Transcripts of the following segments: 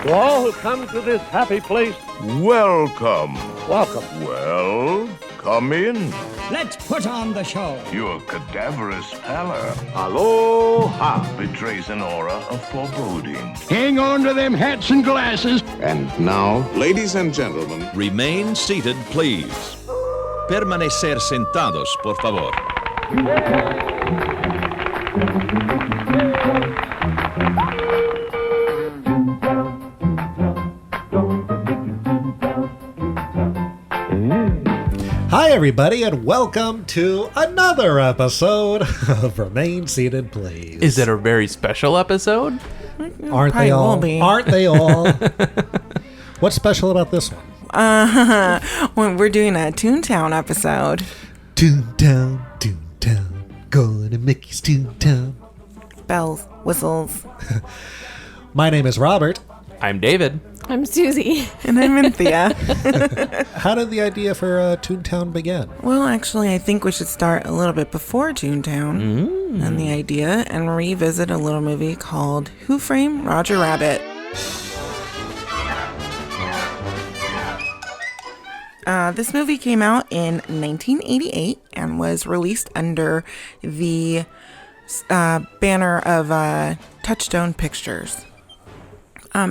To all who come to this happy place, welcome. Welcome. Well, come in. Let's put on the show. Your cadaverous pallor aloha, betrays an aura of foreboding. Hang on to them hats and glasses. And now, ladies and gentlemen, remain seated, please. Permanecer sentados, por favor. Hi, everybody, and welcome to another episode of Remain Seated, Please. Is it a very special episode? Aren't they all? Aren't they all? What's special about this one? When we're doing a Toontown episode. Toontown, going to Mickey's Toontown. Bells, whistles. My name is Robert. I'm David. I'm Susie. And I'm Cynthia. How did the idea for Toontown begin? Well, actually, I think we should start a little bit before Toontown and the idea and revisit a little movie called Who Framed Roger Rabbit? This movie came out in 1988 and was released under the banner of Touchstone Pictures.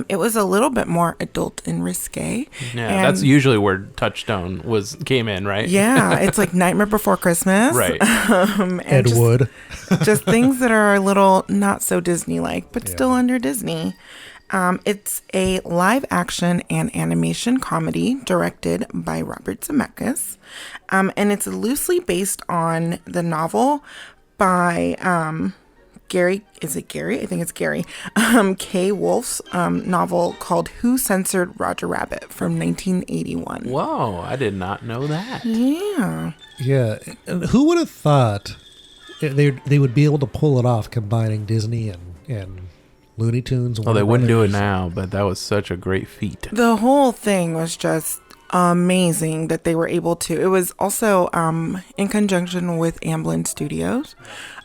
It was a little bit more adult and risque. Yeah, and that's usually where Touchstone came in, right? Yeah, it's like Nightmare Before Christmas. Right. Ed Wood. Just things that are a little not so Disney-like, but still under Disney. It's a live action and animation comedy directed by Robert Zemeckis. And it's loosely based on the novel by Gary, is it Gary? I think it's Gary. K. Wolf's novel called Who Censored Roger Rabbit from 1981. Whoa, I did not know that. Yeah. Yeah. And who would have thought they would be able to pull it off, combining Disney and Looney Tunes? Well, they wouldn't do it now, but that was such a great feat. The whole thing was just amazing that they were able to. It was also in conjunction with Amblin Studios.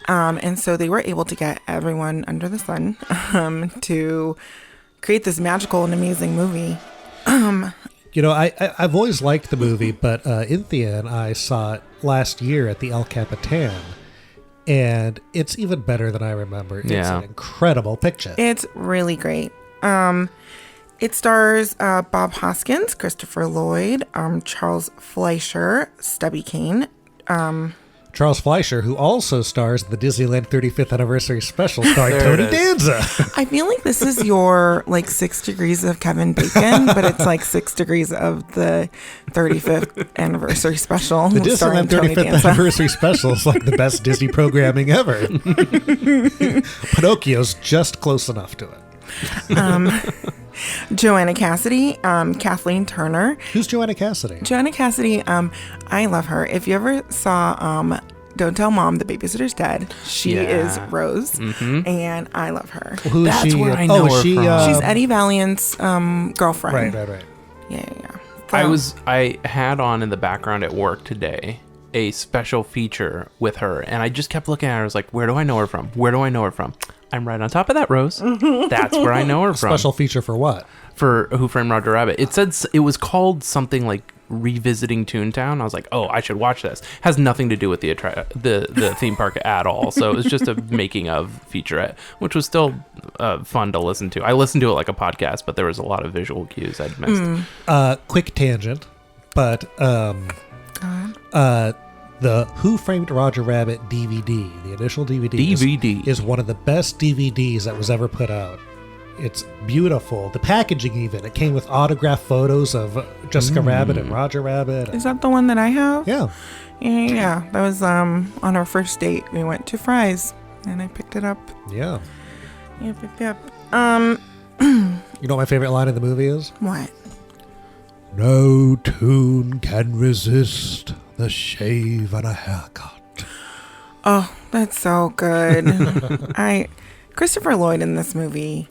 And so they were able to get everyone under the sun to create this magical and amazing movie. You know, I've always liked the movie, but Cynthia and I saw it last year at the El Capitan, and it's even better than I remember. It's an incredible picture. It's really great. It stars Bob Hoskins, Christopher Lloyd, Charles Fleischer, Stubby Kane, Charles Fleischer, who also stars in the Disneyland 35th Anniversary Special starring Tony Danza. I feel like this is your 6 degrees of Kevin Bacon, but it's like 6 degrees of the 35th Anniversary Special. The Disneyland 35th Anniversary Special is like the best Disney programming ever. Pinocchio's just close enough to it. Joanna Cassidy, Kathleen Turner. Who's Joanna Cassidy? Joanna Cassidy, I love her. If you ever saw Don't Tell Mom, the Babysitter's Dead, she is Rose, and I love her. Well, who is That's she? where I know her from. She's Eddie Valiant's girlfriend. Right. Yeah. I had on in the background at work today a special feature with her, and I just kept looking at her. I was like, where do I know her from? Where do I know her from? I'm right on top of that, Rose. That's where I know her from. Special feature for what? For Who Framed Roger Rabbit. It said it was called something like Revisiting Toontown. I was like, oh, I should watch this. Has nothing to do with the theme park at all. So it was just a making of featurette, which was still fun to listen to. I listened to it like a podcast, but there was a lot of visual cues I'd missed. Quick tangent, but the Who Framed Roger Rabbit DVD, the initial DVD, is one of the best DVDs that was ever put out. It's beautiful. The packaging even. It came with autographed photos of Jessica Rabbit and Roger Rabbit. Is that the one that I have? Yeah. Yeah. That was on our first date. We went to Fry's and I picked it up. Yeah. Yep. You know what my favorite line of the movie is? What? No tune can resist the shave and a haircut. Oh, that's so good. Christopher Lloyd in this movie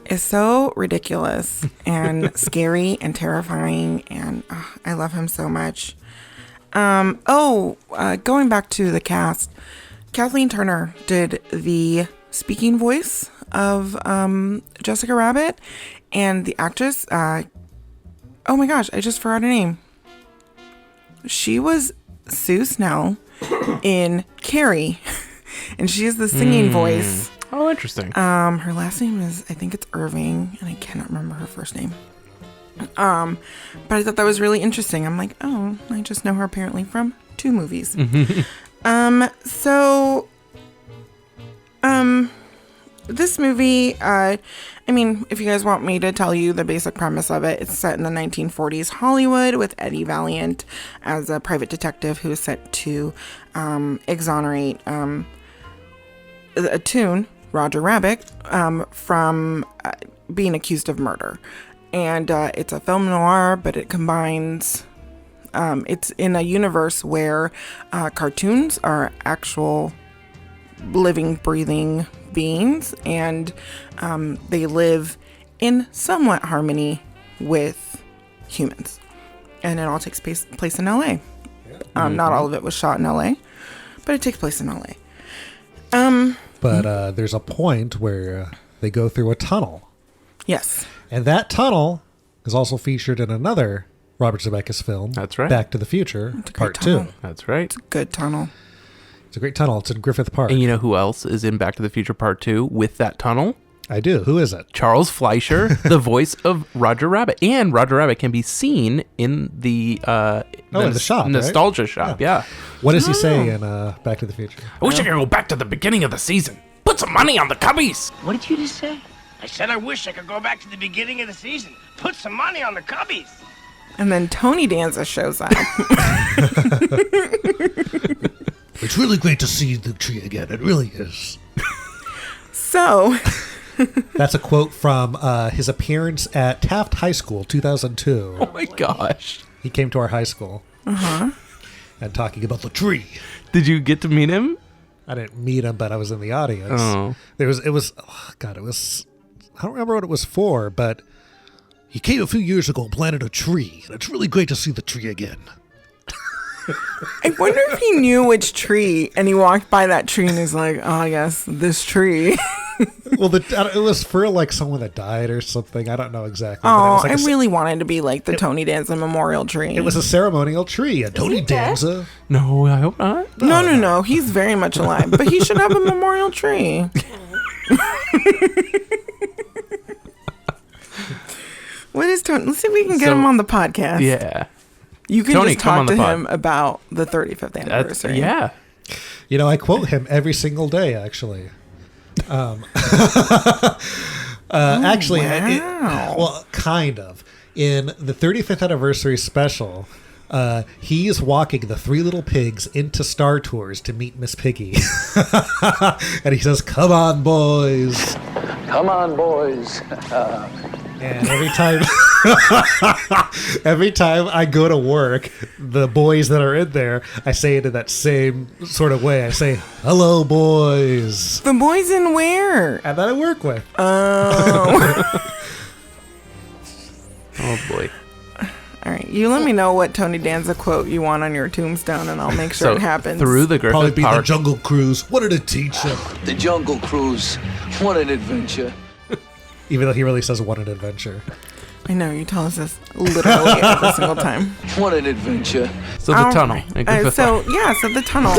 is so ridiculous and scary and terrifying, and I love him so much. Going back to the cast, Kathleen Turner did the speaking voice of Jessica Rabbit, and the actress, oh my gosh, I just forgot her name. She was Sue Snell in Carrie, and she is the singing voice. Oh, interesting. Her last name is, I think it's Irving, and I cannot remember her first name. But I thought that was really interesting. I'm like, oh, I just know her apparently from 2 movies. This movie, I mean, if you guys want me to tell you the basic premise of it, it's set in the 1940s Hollywood with Eddie Valiant as a private detective who is set to exonerate a Toon, Roger Rabbit, from being accused of murder. And it's a film noir, but it combines... it's in a universe where cartoons are actual living, breathing beings, and they live in somewhat harmony with humans. And it all takes place in LA. Not all of it was shot in LA, but it takes place in LA. But there's a point where they go through a tunnel. Yes. And that tunnel is also featured in another Robert Zemeckis film. That's right. Back to the Future, Part 2. That's right. It's a good tunnel. It's a great tunnel. It's in Griffith Park. And you know who else is in Back to the Future Part 2 with that tunnel? I do. Who is it? Charles Fleischer, the voice of Roger Rabbit. And Roger Rabbit can be seen in the in the shop, nostalgia right? shop. Yeah. What does he say in Back to the Future? I wish I could go back to the beginning of the season. Put some money on the Cubbies. What did you just say? I said I wish I could go back to the beginning of the season. Put some money on the Cubbies. And then Tony Danza shows up. It's really great to see the tree again. It really is. So... That's a quote from his appearance at Taft High School, 2002. Oh my gosh. He came to our high school. And talking about the tree. Did you get to meet him? I didn't meet him, but I was in the audience. Oh. It was, I don't remember what it was for, but he came a few years ago and planted a tree, and it's really great to see the tree again. I wonder if he knew which tree, and he walked by that tree and he's like, oh, yes, this tree. Well, it was for like someone that died or something. I don't know exactly. Oh, but it was like I really wanted to be like the Tony Danza memorial tree. It was a ceremonial tree. And Tony Danza. No, I hope not. No. He's very much alive, but he should have a memorial tree. What is Tony? Let's see if we can get him on the podcast. Yeah. You can Tony, just talk to pod. him about the 35th anniversary. Yeah. You know, I quote him every single day, actually. Actually, well, kind of. In the 35th anniversary special, he is walking the 3 little pigs into Star Tours to meet Miss Piggy. And he says, "Come on, boys. Come on, boys." And every time I go to work, the boys that are in there, I say it in that same sort of way. I say, "Hello, boys." The boys in where? And that I work with. Oh. Oh, boy. All right. You let me know what Tony Danza quote you want on your tombstone, and I'll make sure it happens. Through the Probably Griffith be Park. the Jungle Cruise. What did it teach him? The Jungle Cruise. What an adventure. Even though he really says, "What an adventure." I know, you tell us this literally every single time. What an adventure. So the tunnel. So the tunnel.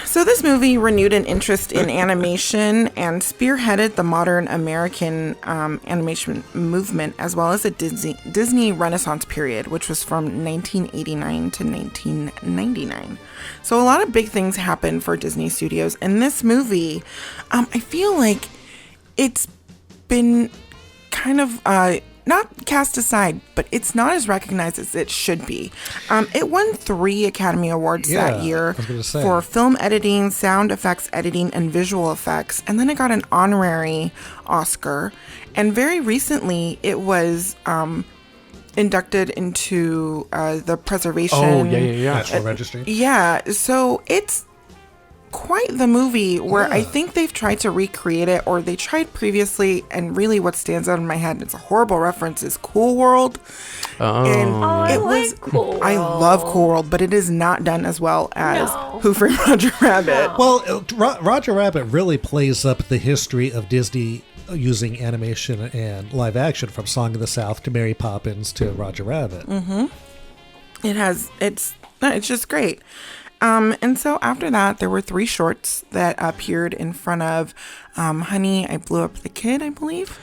So this movie renewed an interest in animation and spearheaded the modern American animation movement, as well as a Disney Renaissance period, which was from 1989 to 1999. So a lot of big things happened for Disney Studios. And this movie, I feel like it's been kind of not cast aside, but it's not as recognized as it should be. It won 3 Academy Awards that year for film editing, sound effects editing, and visual effects. And then it got an honorary Oscar. And very recently, it was inducted into the preservation. Oh, yeah. National Registry. Yeah, so it's quite the movie where I think they've tried to recreate it, or they tried previously, and really what stands out in my head, and it's a horrible reference, is Cool World. And I like Cool World. I love Cool World, but it is not done as well as Who Framed Roger Rabbit. Well, Roger Rabbit really plays up the history of Disney using animation and live action, from Song of the South to Mary Poppins to Roger Rabbit. It's just great. And so after that, there were 3 shorts that appeared in front of Honey, I Blew Up the Kid, I believe.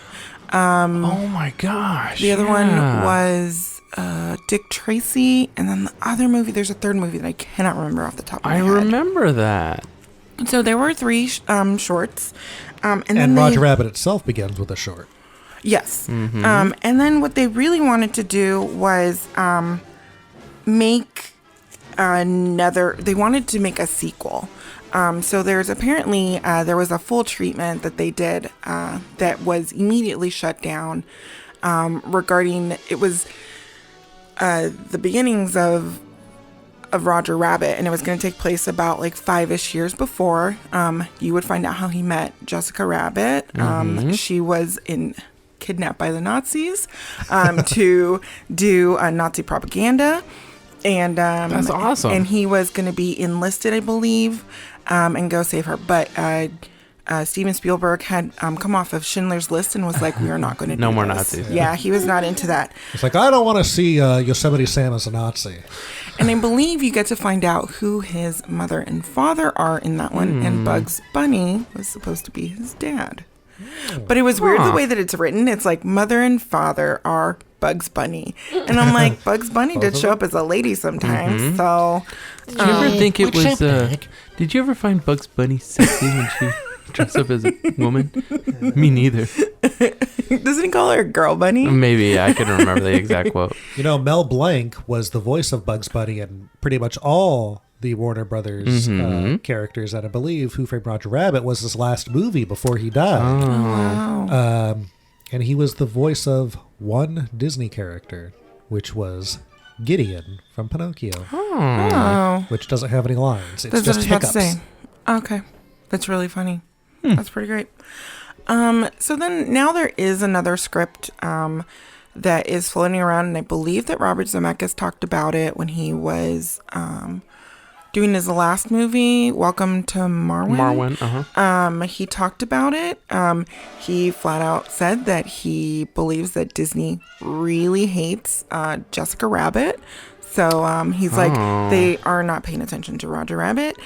Oh my gosh. The other one was Dick Tracy. And then the other movie, there's a third movie that I cannot remember off the top of my head. I remember that. So there were 3 shorts. And Roger Rabbit itself begins with a short. Yes. And then what they really wanted to do was make they wanted to make a sequel. So there's apparently there was a full treatment that they did that was immediately shut down regarding, it was the beginnings of Roger Rabbit, and it was going to take place about like 5-ish years before. You would find out how he met Jessica Rabbit. She was kidnapped by the Nazis to do Nazi propaganda. And that's awesome. And he was going to be enlisted, I believe, and go save her. But Steven Spielberg had come off of Schindler's List and was like, "We are not going to do no more this." Nazis. Yeah, he was not into that. It's like, I don't want to see Yosemite Sam as a Nazi. And I believe you get to find out who his mother and father are in that one. And Bugs Bunny was supposed to be his dad. But it was weird the way that it's written. It's like mother and father are Bugs Bunny. And I'm like, Bugs Bunny did show up as a lady sometimes. So did you ever think it was did you ever find Bugs Bunny sexy when she dressed up as a woman? Me neither. Doesn't he call her a girl bunny? Maybe. I couldn't remember the exact quote. You know, Mel Blanc was the voice of Bugs Bunny and pretty much all the Warner Brothers characters, and I believe Who Framed Roger Rabbit was his last movie before he died. Oh, wow. And he was the voice of one Disney character, which was Gideon from Pinocchio. Oh. Which doesn't have any lines. It's That's just what I was about hiccups. to say. Okay. That's really funny. That's pretty great. So then now there is another script that is floating around, and I believe that Robert Zemeckis talked about it when he was doing his last movie, Welcome to Marwen. He talked about it. He flat out said that he believes that Disney really hates Jessica Rabbit. So he's like, they are not paying attention to Roger Rabbit.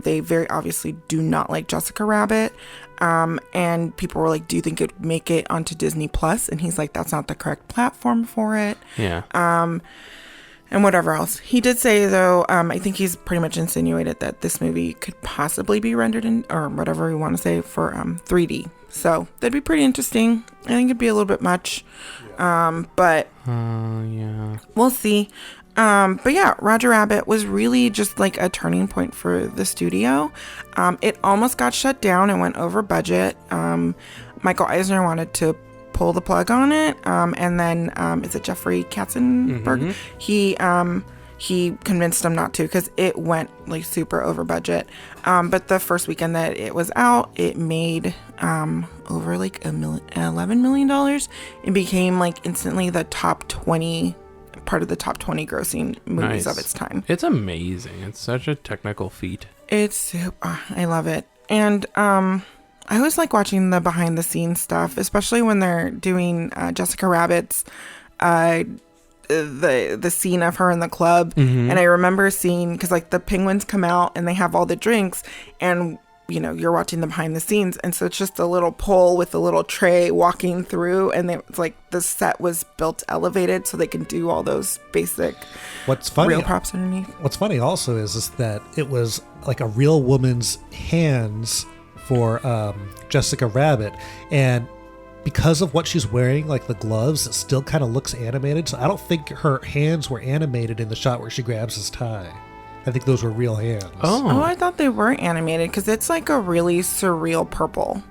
They very obviously do not like Jessica Rabbit. And people were like, do you think it would make it onto Disney Plus? And he's like, that's not the correct platform for it. Yeah. And whatever else. He did say, though, I think he's pretty much insinuated that this movie could possibly be rendered in, or whatever you want to say, for 3D. So that'd be pretty interesting. I think it'd be a little bit much. But yeah, we'll see. But yeah, Roger Rabbit was really just like a turning point for the studio. It almost got shut down and went over budget. Michael Eisner wanted to pull the plug on it. And then, is it Jeffrey Katzenberg? He convinced him not to, because it went like super over budget. But the first weekend that it was out, it made over like $11 million. It became like instantly the top 20, part of the top 20 grossing movies of its time. It's amazing. It's such a technical feat. It's super, I love it. And I always like watching the behind the scenes stuff, especially when they're doing Jessica Rabbit's the scene of her in the club. And I remember seeing, because like the penguins come out and they have all the drinks, and you know, you're watching the behind the scenes, and so it's just a little pole with a little tray walking through, and it's like the set was built elevated so they can do all those basic real props underneath. What's funny also is that it was like a real woman's hands for Jessica Rabbit, and because of what she's wearing, like the gloves, it still kind of looks animated. So I don't think her hands were animated in the shot where she grabs his tie. I think those were real hands. Oh, I thought they were animated, because it's like a really surreal purple.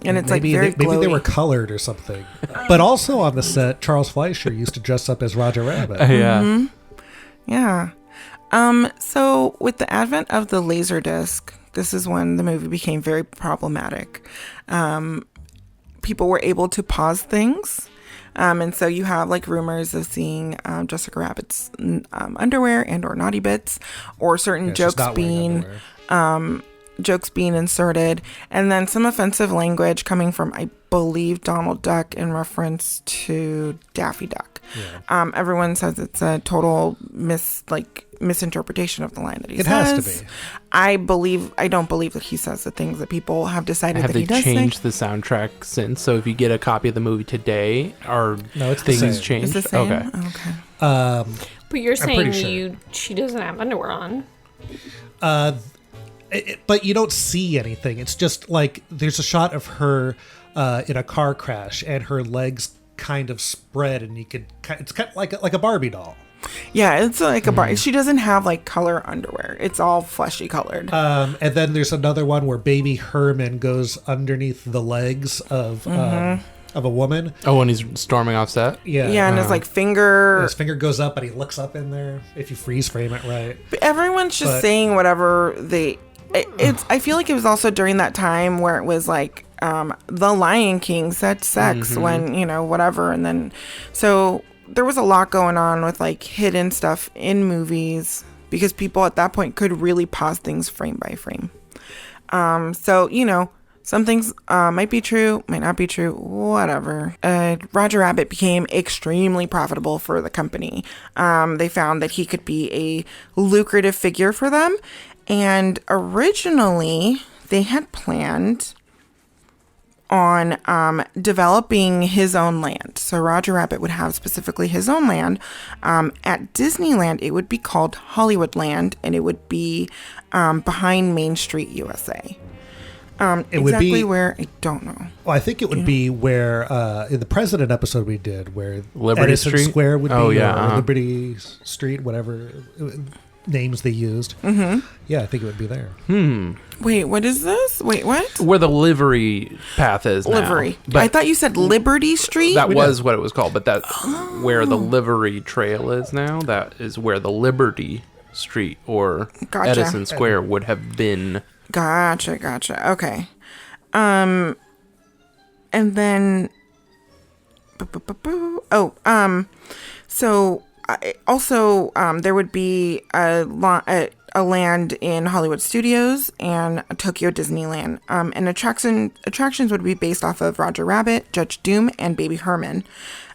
And it's maybe like very maybe they were colored or something. But also on the set, Charles Fleischer used to dress up as Roger Rabbit. Yeah. Yeah. So with the advent of the Laserdisc, this is when the movie became very problematic. People were able to pause things. And so you have like rumors of seeing Jessica Rabbit's underwear and or naughty bits, or certain jokes being inserted, and then some offensive language coming from, I believe, Donald Duck in reference to Daffy Duck. Yeah. Everyone says it's a total misinterpretation of the line that he says. It has to be. I don't believe that he says the things that people have decided that he does say. Have they changed the soundtrack since? So if you get a copy of the movie today, are things changed? It's the same? Okay. But you're saying she doesn't have underwear on. But you don't see anything. It's just like there's a shot of her in a car crash, and her legs kind of spread, and it's kind of like a Barbie doll. Yeah, it's like a Barbie. She doesn't have like color underwear. It's all fleshy colored. And then there's another one where Baby Herman goes underneath the legs of a woman. Oh, when he's storming off set? Yeah, and his finger... His finger goes up, and he looks up in there, if you freeze frame it right. But everyone's just saying whatever they... I feel like it was also during that time where it was like The Lion King said sex when, whatever. And then, so there was a lot going on with like hidden stuff in movies because people at that point could really pause things frame by frame. So, some things might be true, might not be true, whatever. Roger Rabbit became extremely profitable for the company. They found that he could be a lucrative figure for them. And originally, they had planned on developing his own land. So Roger Rabbit would have specifically his own land. At Disneyland, it would be called Hollywoodland, and it would be behind Main Street, USA. It would be where, I don't know. Well, I think it would be where, in the President episode we did, where Liberty Edison Street? Square would be, or Liberty Street, whatever names they used. Mm-hmm. Yeah, I think it would be there. Wait, what is this? Wait, what? Where the livery path is now. Livery. I thought you said Liberty Street. That was what it was called, but that's where the livery trail is now. That is where the Liberty Street or Edison Square would have been. Gotcha. Okay. And then... So... Also, there would be a land in Hollywood Studios and Tokyo Disneyland. And attractions would be based off of Roger Rabbit, Judge Doom, and Baby Herman.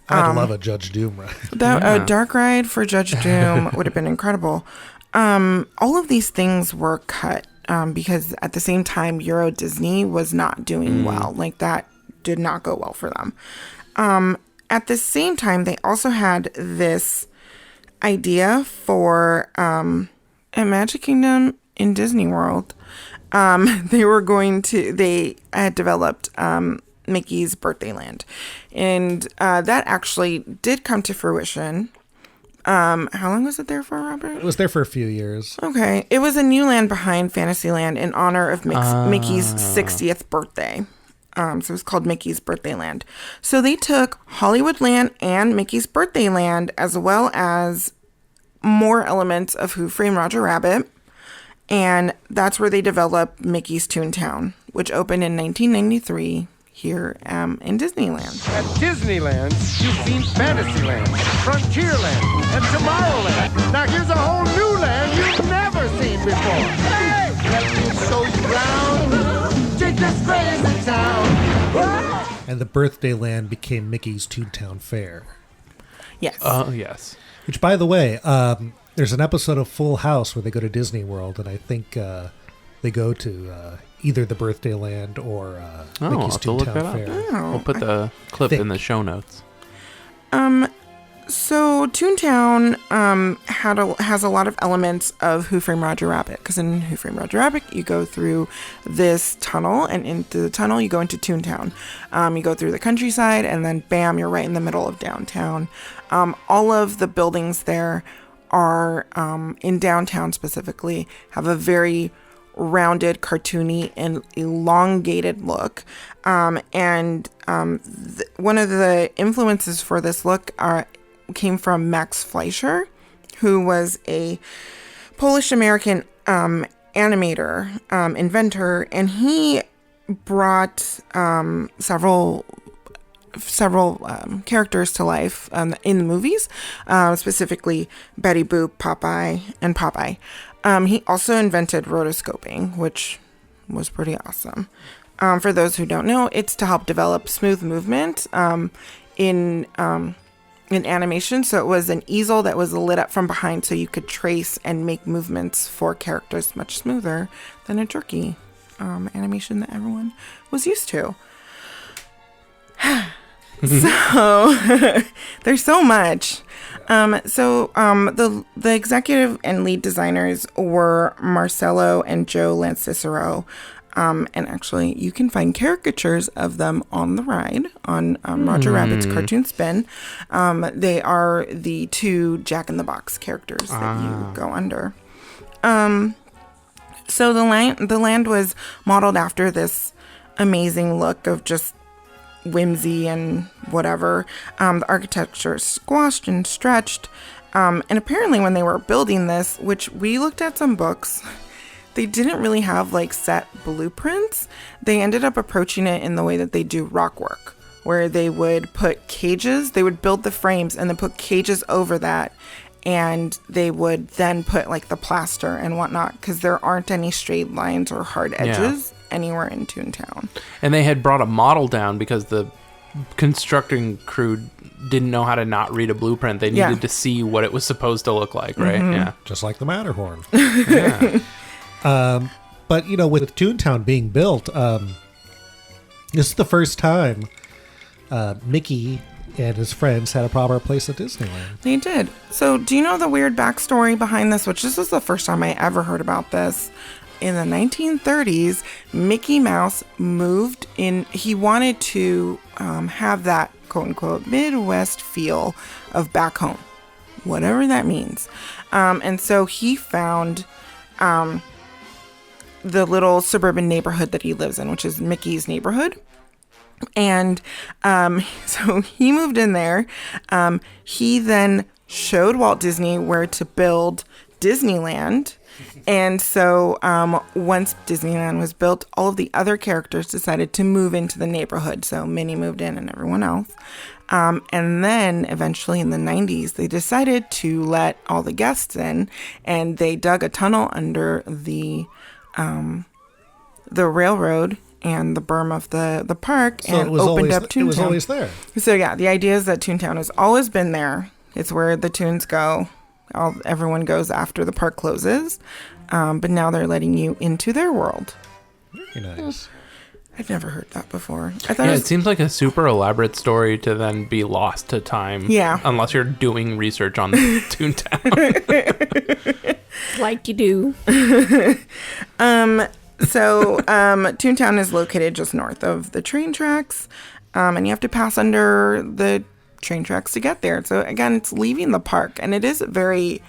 I'd love a Judge Doom ride. A dark ride for Judge Doom would have been incredible. All of these things were cut because at the same time, Euro Disney was not doing well. Like, that did not go well for them. At the same time, they also had this idea for a Magic Kingdom in Disney World. They had developed Mickey's Birthdayland, and that actually did come to fruition. How long was it there for, Robert? It was there for a few years. Okay. It was a new land behind Fantasyland in honor of Mickey's 60th birthday. So it was called Mickey's Birthdayland. So they took Hollywoodland and Mickey's Birthdayland, as well as more elements of Who Framed Roger Rabbit. And that's where they developed Mickey's Toontown, which opened in 1993 here in Disneyland. At Disneyland, you've seen Fantasyland, Frontierland, and Tomorrowland. Now here's a whole new land you've never seen before. Hey! Let me show you around. Take this crazy town. And the Birthdayland became Mickey's Toontown Fair. Yes. Yes. Which, by the way, there's an episode of Full House where they go to Disney World, and I think they go to either the Birthdayland or Mickey's Toontown Fair. We'll put the clip in the show notes. So Toontown has a lot of elements of Who Framed Roger Rabbit, because in Who Framed Roger Rabbit, you go through this tunnel, and into the tunnel, you go into Toontown. You go through the countryside, and then bam, you're right in the middle of downtown. All of the buildings there are, in downtown specifically, have a very rounded, cartoony, and elongated look. One of the influences for this look came from Max Fleischer, who was a Polish-American animator, inventor, and he brought several characters to life in the movies, specifically Betty Boop, Popeye, and Popeye. He also invented rotoscoping, which was pretty awesome. For those who don't know, it's to help develop smooth movement in animation. So it was an easel that was lit up from behind so you could trace and make movements for characters much smoother than a jerky animation that everyone was used to. So there's so much. The executive and lead designers were Marcello and Joe Lancicero. And actually, you can find caricatures of them on the ride on Roger Rabbit's Cartoon Spin. They are the two Jack in the Box characters that you go under. So the land was modeled after this amazing look of just whimsy and whatever. The architecture squashed and stretched. And apparently when they were building this, which we looked at some books, they didn't really have like set blueprints. They ended up approaching it in the way that they do rock work, where they would put cages, they would build the frames and then put cages over that. And they would then put like the plaster and whatnot, because there aren't any straight lines or hard edges anywhere in Toontown. And they had brought a model down because the constructing crew didn't know how to not read a blueprint. They needed to see what it was supposed to look like, right? Mm-hmm. Yeah. Just like the Matterhorn. Yeah. But, with Toontown being built, this is the first time Mickey and his friends had a proper place at Disneyland. They did. So do you know the weird backstory behind this? Which this was the first time I ever heard about this. In the 1930s, Mickey Mouse moved in. He wanted to have that quote-unquote Midwest feel of back home, whatever that means. And so he found the little suburban neighborhood that he lives in, which is Mickey's neighborhood. And so he moved in there. He then showed Walt Disney where to build Disneyland. And so once Disneyland was built, all of the other characters decided to move into the neighborhood. So Minnie moved in and everyone else. And then eventually in the 90s, they decided to let all the guests in, and they dug a tunnel under the railroad and the berm of the park, so and opened up Toontown. It was always there. So yeah, the idea is that Toontown has always been there. It's where the Toons go. Everyone goes after the park closes. But now they're letting you into their world. Very nice. I've never heard that before. I thought it seems like a super elaborate story to then be lost to time. Yeah. Unless you're doing research on Toontown. Like you do. So Toontown is located just north of the train tracks. And you have to pass under the train tracks to get there. So again, it's leaving the park. And it is very...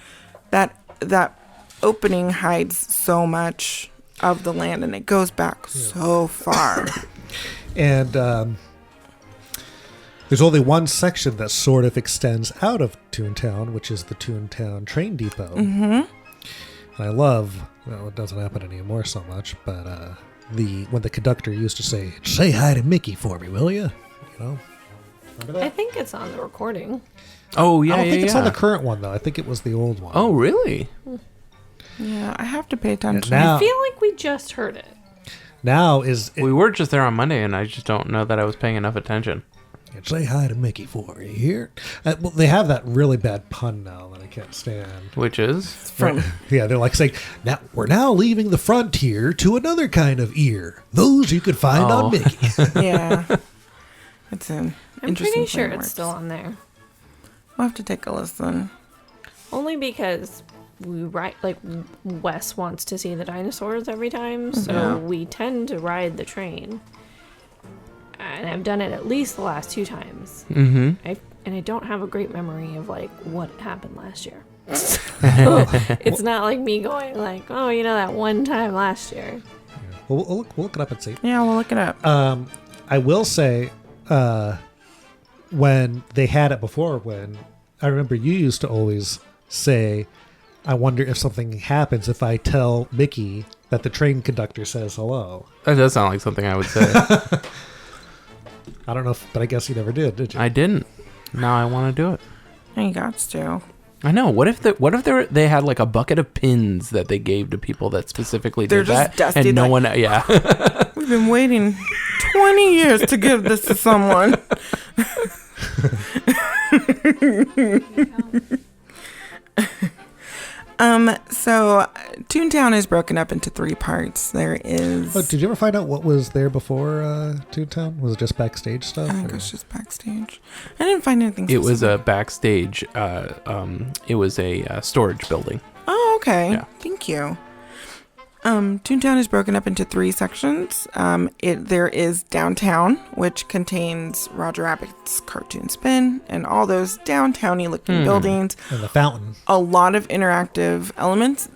That opening hides so much of the land, and it goes back so far. And there's only one section that sort of extends out of Toontown, which is the Toontown train depot. Mm-hmm. And I love, it doesn't happen anymore so much, but when the conductor used to say hi to Mickey for me, will you? Remember that? I think it's on the recording. Oh, yeah, I don't think it's on the current one, though. I think it was the old one. Oh, really? Yeah, I have to pay attention. Now, I feel like we just heard it. Now we were just there on Monday, and I just don't know that I was paying enough attention. Say hi to Mickey for me here. Well, they have that really bad pun now that I can't stand. Which is? Yeah, they're like saying, we're now leaving the frontier to another kind of ear. Those you could find on Mickey. Yeah. It's an I'm pretty sure it's still on there. We'll have to take a listen. Only because Wes wants to see the dinosaurs every time, so we tend to ride the train. And I've done it at least the last 2 times. Mm-hmm. I don't have a great memory of what happened last year. It's not like me going that one time last year. Yeah. We'll look it up and see. Yeah, we'll look it up. I will say, when they had it before, when I remember you used to always say, I wonder if something happens if I tell Mickey that the train conductor says hello. That does sound like something I would say. I don't know, but I guess you never did you? I didn't. Now I want to do it. You got to. I know. What if they had like a bucket of pins that they gave to people that specifically They're did just that, dusty, and no like- one, yeah. We've been waiting 20 years to give this to someone. So Toontown is broken up into 3 parts. There is... Oh, did you ever find out what was there before Toontown? Was it just backstage stuff? I think it was just backstage. I didn't find anything It was specific. a backstage. It was a storage building. Oh, okay. Yeah. Thank you. Toontown is broken up into 3 sections. There is downtown, which contains Roger Rabbit's cartoon spin and all those downtowny looking buildings. And the fountain. A lot of interactive elements,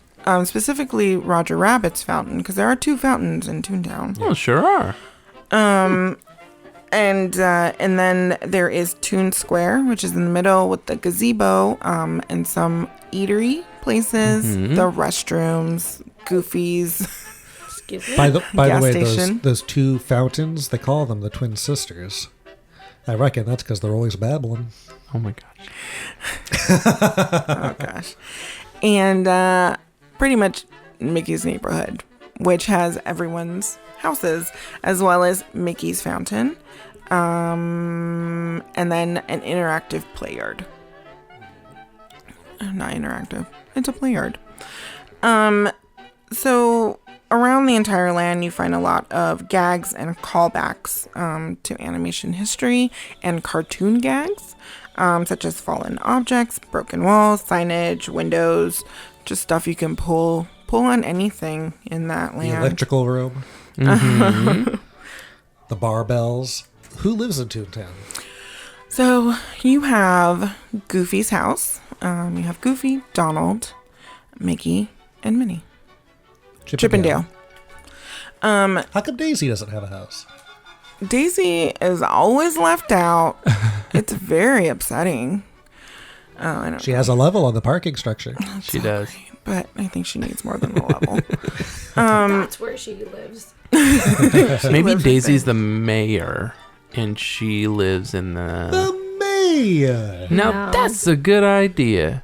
specifically Roger Rabbit's fountain, because there are 2 fountains in Toontown. Oh, sure are. And then there is Toon Square, which is in the middle with the gazebo, and some eatery places, the restrooms, Goofy's. Excuse me. By the Gas way, station. those 2 fountains, they call them the twin sisters. I reckon that's because they're always babbling. Oh my gosh. Oh gosh. And pretty much Mickey's neighborhood, which has everyone's houses, as well as Mickey's fountain, and then an interactive play yard. Not interactive. It's a play yard. So around the entire land, you find a lot of gags and callbacks to animation history and cartoon gags, such as fallen objects, broken walls, signage, windows, just stuff you can pull on anything in that land. The electrical room. The barbells. Who lives in Toontown? So you have Goofy's house. You have Goofy, Donald, Mickey, and Minnie. Chippendale. How come Daisy doesn't have a house? Daisy is always left out. It's very upsetting. I don't She has a level on the parking structure. She does. But I think she needs more than a level. That's where she lives. Maybe Daisy's the mayor, and she lives in The mayor. Now No. that's a good idea.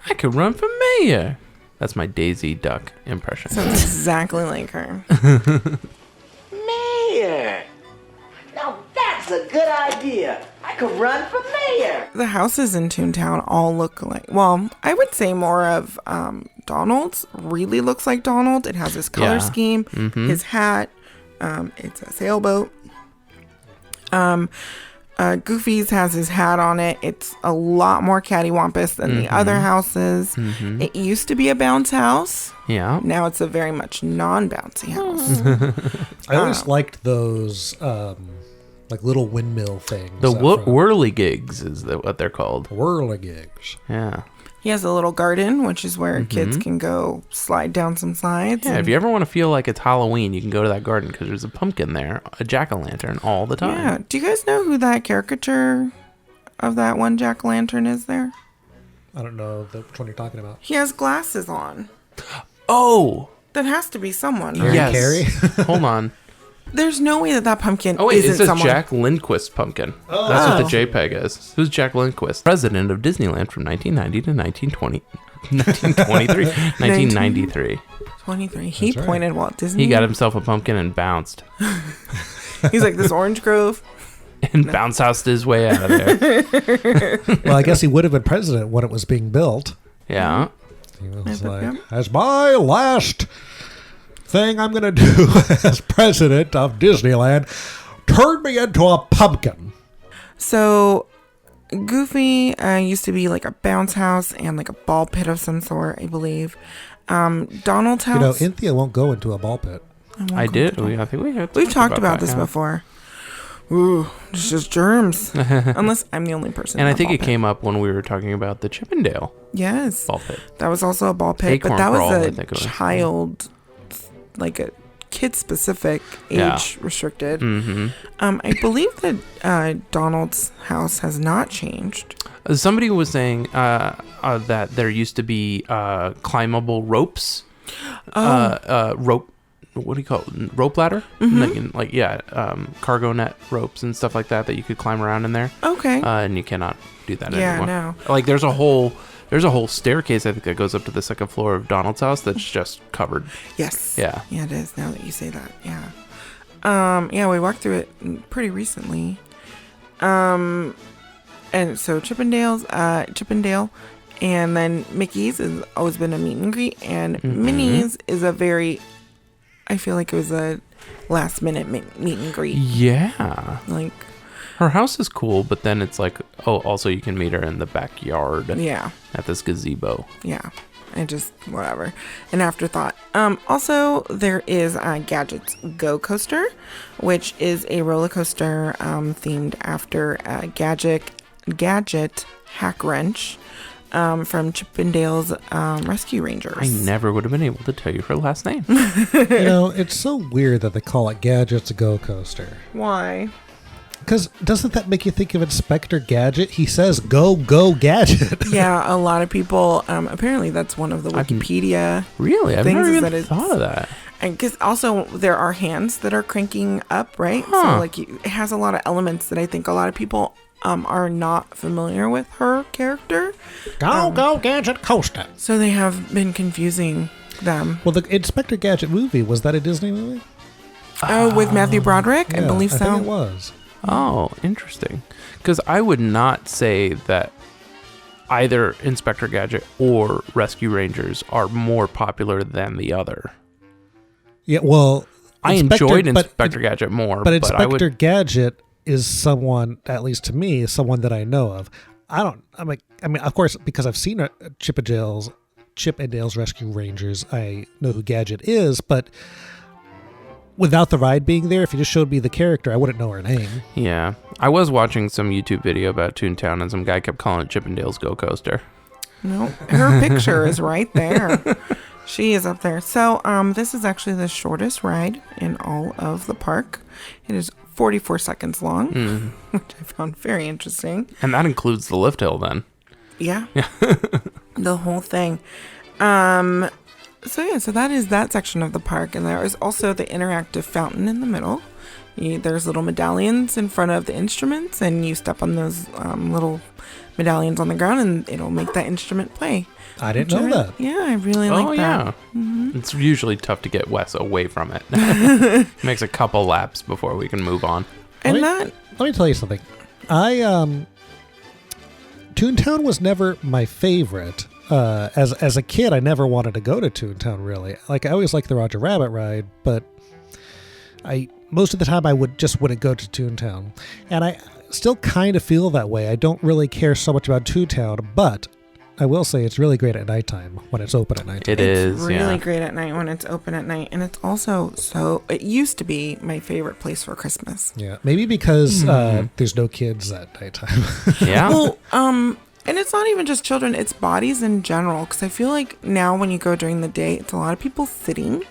I could run for mayor. That's my Daisy Duck impression. Sounds exactly like her. Mayor! Now that's a good idea. I could run for mayor. The houses in Toontown all look like, well, I would say more of Donald's really looks like Donald. It has his color Yeah. scheme, his hat. It's a sailboat. Goofy's has his hat on it. It's a lot more cattywampus than the other houses. It used to be a bounce house. Yeah. Now it's a very much non-bouncy house. I always liked those like little windmill things. The out front. whirligigs is what they're called. Whirligigs. Yeah. He has a little garden, which is where kids can go slide down some slides. Yeah, if you ever want to feel like it's Halloween, you can go to that garden because there's a pumpkin there, a jack-o'-lantern all the time. Yeah. Do you guys know who that caricature of that one jack-o'-lantern is there? I don't know which one you're talking about. He has glasses on. Oh! That has to be someone. Harry Yes. Carey? Hold on. There's no way that pumpkin Oh, wait, isn't it says someone. Jack Lindquist pumpkin. That's what the JPEG is. Who's Jack Lindquist? President of Disneyland from 1990 to 1993. 23. He That's right. pointed Walt Disney. He got himself a pumpkin and bounced. He's like, this orange grove. And bounce housed his way out of there. Well, I guess he would have been president when it was being built. Yeah. He was Yep, like, yep. as my last thing I'm going to do as president of Disneyland, turn me into a pumpkin. So Goofy used to be like a bounce house and like a ball pit of some sort, I believe. Donald's house. You know, Inthia won't go into a ball pit. I did. I think We've talked about that, this yeah. before. Ooh, it's just germs. Unless I'm the only person. And in I that think ball it pit. came up when we were talking about the Chippendale Yes. ball pit. That was also a ball pit, Acorn but that Crawl, I was think it a was. child, like a kid-specific, age restricted. I believe that Donald's house has not changed. Somebody was saying that there used to be climbable ropes. Rope. What do you call it? Rope ladder? Cargo net ropes and stuff like that you could climb around in there. Okay. And you cannot do that anymore. Yeah, no. Like there's a whole staircase, I think, that goes up to the second floor of Donald's house that's just covered. Yes. Yeah. Yeah, it is, now that you say that. Yeah. We walked through it pretty recently. And so Chippendale, and then Mickey's has always been a meet and greet, and Minnie's is I feel like it was a last minute meet and greet. Yeah. Like, her house is cool, but then it's like, also you can meet her in the backyard. Yeah. At this gazebo. Yeah. And just whatever. An afterthought. Also, there is Gadget's Go Coaster, which is a roller coaster themed after Gadget Hack Wrench from Chippendale's Rescue Rangers. I never would have been able to tell you her last name. It's so weird that they call it Gadget's Go Coaster. Why? Because doesn't that make you think of Inspector Gadget? He says, go, Gadget. Yeah, a lot of people, apparently that's one of the Wikipedia Really? I've things never even thought of that. And because also there are hands that are cranking up, right? So it has a lot of elements that I think a lot of people are not familiar with her character. Go, Gadget Coaster. So they have been confusing them. Well, the Inspector Gadget movie, was that a Disney movie? Oh, with Matthew Broderick? Yeah, I believe so. I think it was. Oh, interesting. Because I would not say that either Inspector Gadget or Rescue Rangers are more popular than the other. Yeah, well, I enjoyed Inspector Gadget more. But Inspector Gadget is someone, at least to me, someone that I know of. I mean, of course, because I've seen Chip and Dale's Rescue Rangers, I know who Gadget is, but without the ride being there, if you just showed me the character, I wouldn't know her name. Yeah. I was watching some YouTube video about Toontown, and some guy kept calling it Chippendale's Go Coaster. No, her picture is right there. She is up there. So this is actually the shortest ride in all of the park. It is 44 seconds long, which I found very interesting. And that includes the lift hill then. Yeah. The whole thing. So that is that section of the park. And there is also the interactive fountain in the middle. There's little medallions in front of the instruments, and you step on those little medallions on the ground, and it'll make that instrument play. I didn't know that. Yeah, I really like that. Oh, yeah. It's usually tough to get Wes away from it. Makes a couple laps before we can move on. And let me tell you something. Toontown was never my favorite. As a kid, I never wanted to go to Toontown, really. Like, I always liked the Roger Rabbit ride, but most of the time I wouldn't go to Toontown. And I still kind of feel that way. I don't really care so much about Toontown, but I will say it's really great at nighttime when it's open at night. It's really great at night when it's open at night. And it's also it used to be my favorite place for Christmas. Yeah, maybe because there's no kids at nighttime. Yeah. Well, and it's not even just children, it's bodies in general. Because I feel like now when you go during the day, it's a lot of people sitting.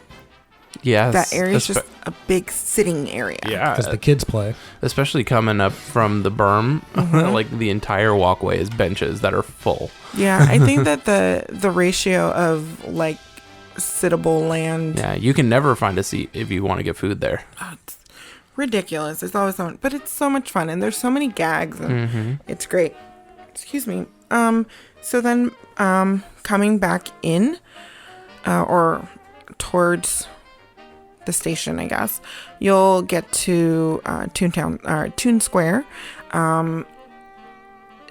Yes. That area is just a big sitting area. Yeah. Because the kids play. Especially coming up from the berm. Like the entire walkway is benches that are full. Yeah, I think that the ratio of like sittable land. Yeah, you can never find a seat if you want to get food there. Oh, it's ridiculous. It's always so, but it's so much fun, and there's so many gags, and it's great. Excuse me. So then, coming back in, or towards the station, I guess, you'll get to Toontown, or Toon Square.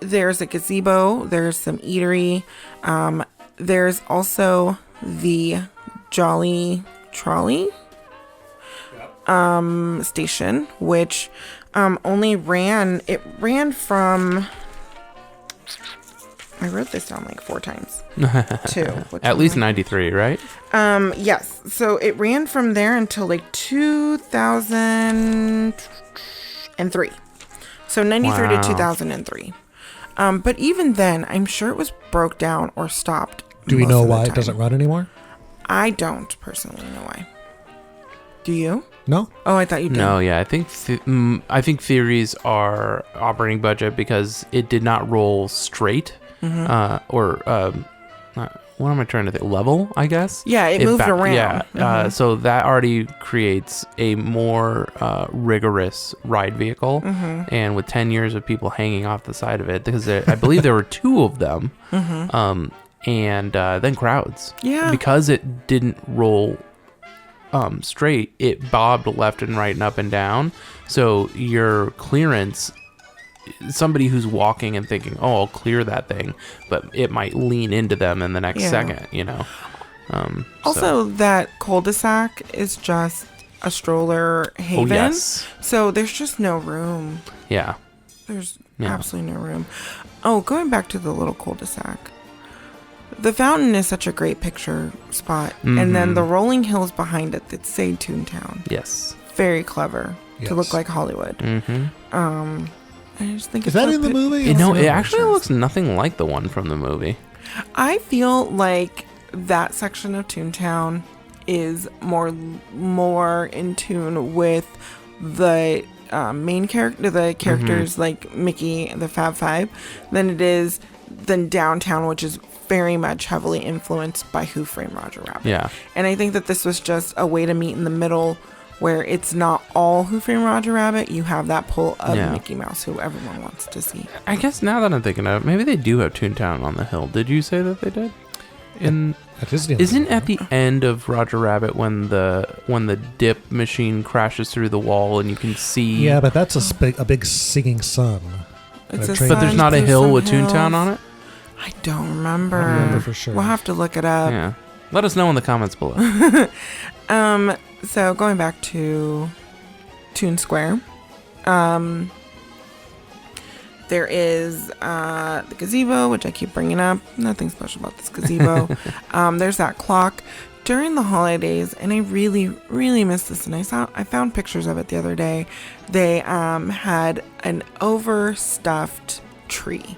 There's a gazebo. There's some eatery. There's also the Jolly Trolley station, which only ran from... I wrote this down like 4 times. At least 93, right? Yes. So it ran from there until like 2003. So 93 to 2003. But even then, I'm sure it was broke down or stopped. Do we know why it doesn't run anymore? I don't personally know why. Do you? No? Oh, I thought you did. No, yeah, I think theories are operating budget because it did not roll straight, what am I trying to think? Level, I guess. Yeah, it moved around. Yeah, so that already creates a more rigorous ride vehicle, and with 10 years of people hanging off the side of it, because I believe there were 2 of them, and then crowds. Yeah, because it didn't roll straight, it bobbed left and right and up and down, so your clearance, somebody who's walking and thinking, oh, I'll clear that thing, but it might lean into them in the next second, you know. Also, that cul-de-sac is just a stroller haven. Oh, yes. So there's just no room. Yeah. There's absolutely no room. Oh, going back to the little cul-de-sac. The fountain is such a great picture spot. And then the rolling hills behind it that say Toontown. Yes. Very clever to look like Hollywood. I just think is that in the movie? You know, it actually looks nothing like the one from the movie. I feel like that section of Toontown is more in tune with the main character, the characters like Mickey and the Fab Five, than downtown, which is very much heavily influenced by Who Framed Roger Rabbit. Yeah. And I think that this was just a way to meet in the middle, where it's not all Who Framed Roger Rabbit. You have that pull of Mickey Mouse, who everyone wants to see. I guess now that I'm thinking of it, maybe they do have Toontown on the hill. Did you say that they did? Isn't at the end of Roger Rabbit when the dip machine crashes through the wall and you can see? Yeah, but that's a big singing sun. It's but there's not a hill with Toontown on it? I don't remember. I don't remember for sure. We'll have to look it up. Yeah. Let us know in the comments below. So going back to Toon Square, there is the gazebo, which I keep bringing up. Nothing special about this gazebo. There's that clock during the holidays, and I really, really miss this. And I found pictures of it the other day. They had an overstuffed tree,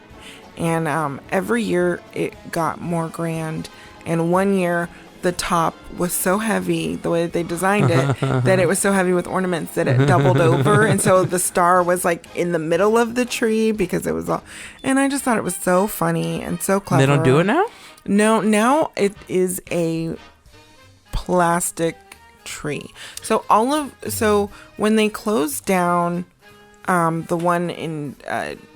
and every year it got more grand. And one year, the top was so heavy, the way that they designed it, that it was so heavy with ornaments that it doubled over. And so the star was like in the middle of the tree because it was all. And I just thought it was so funny and so clever. They don't do it now? No, now it is a plastic tree. So when they closed down the one in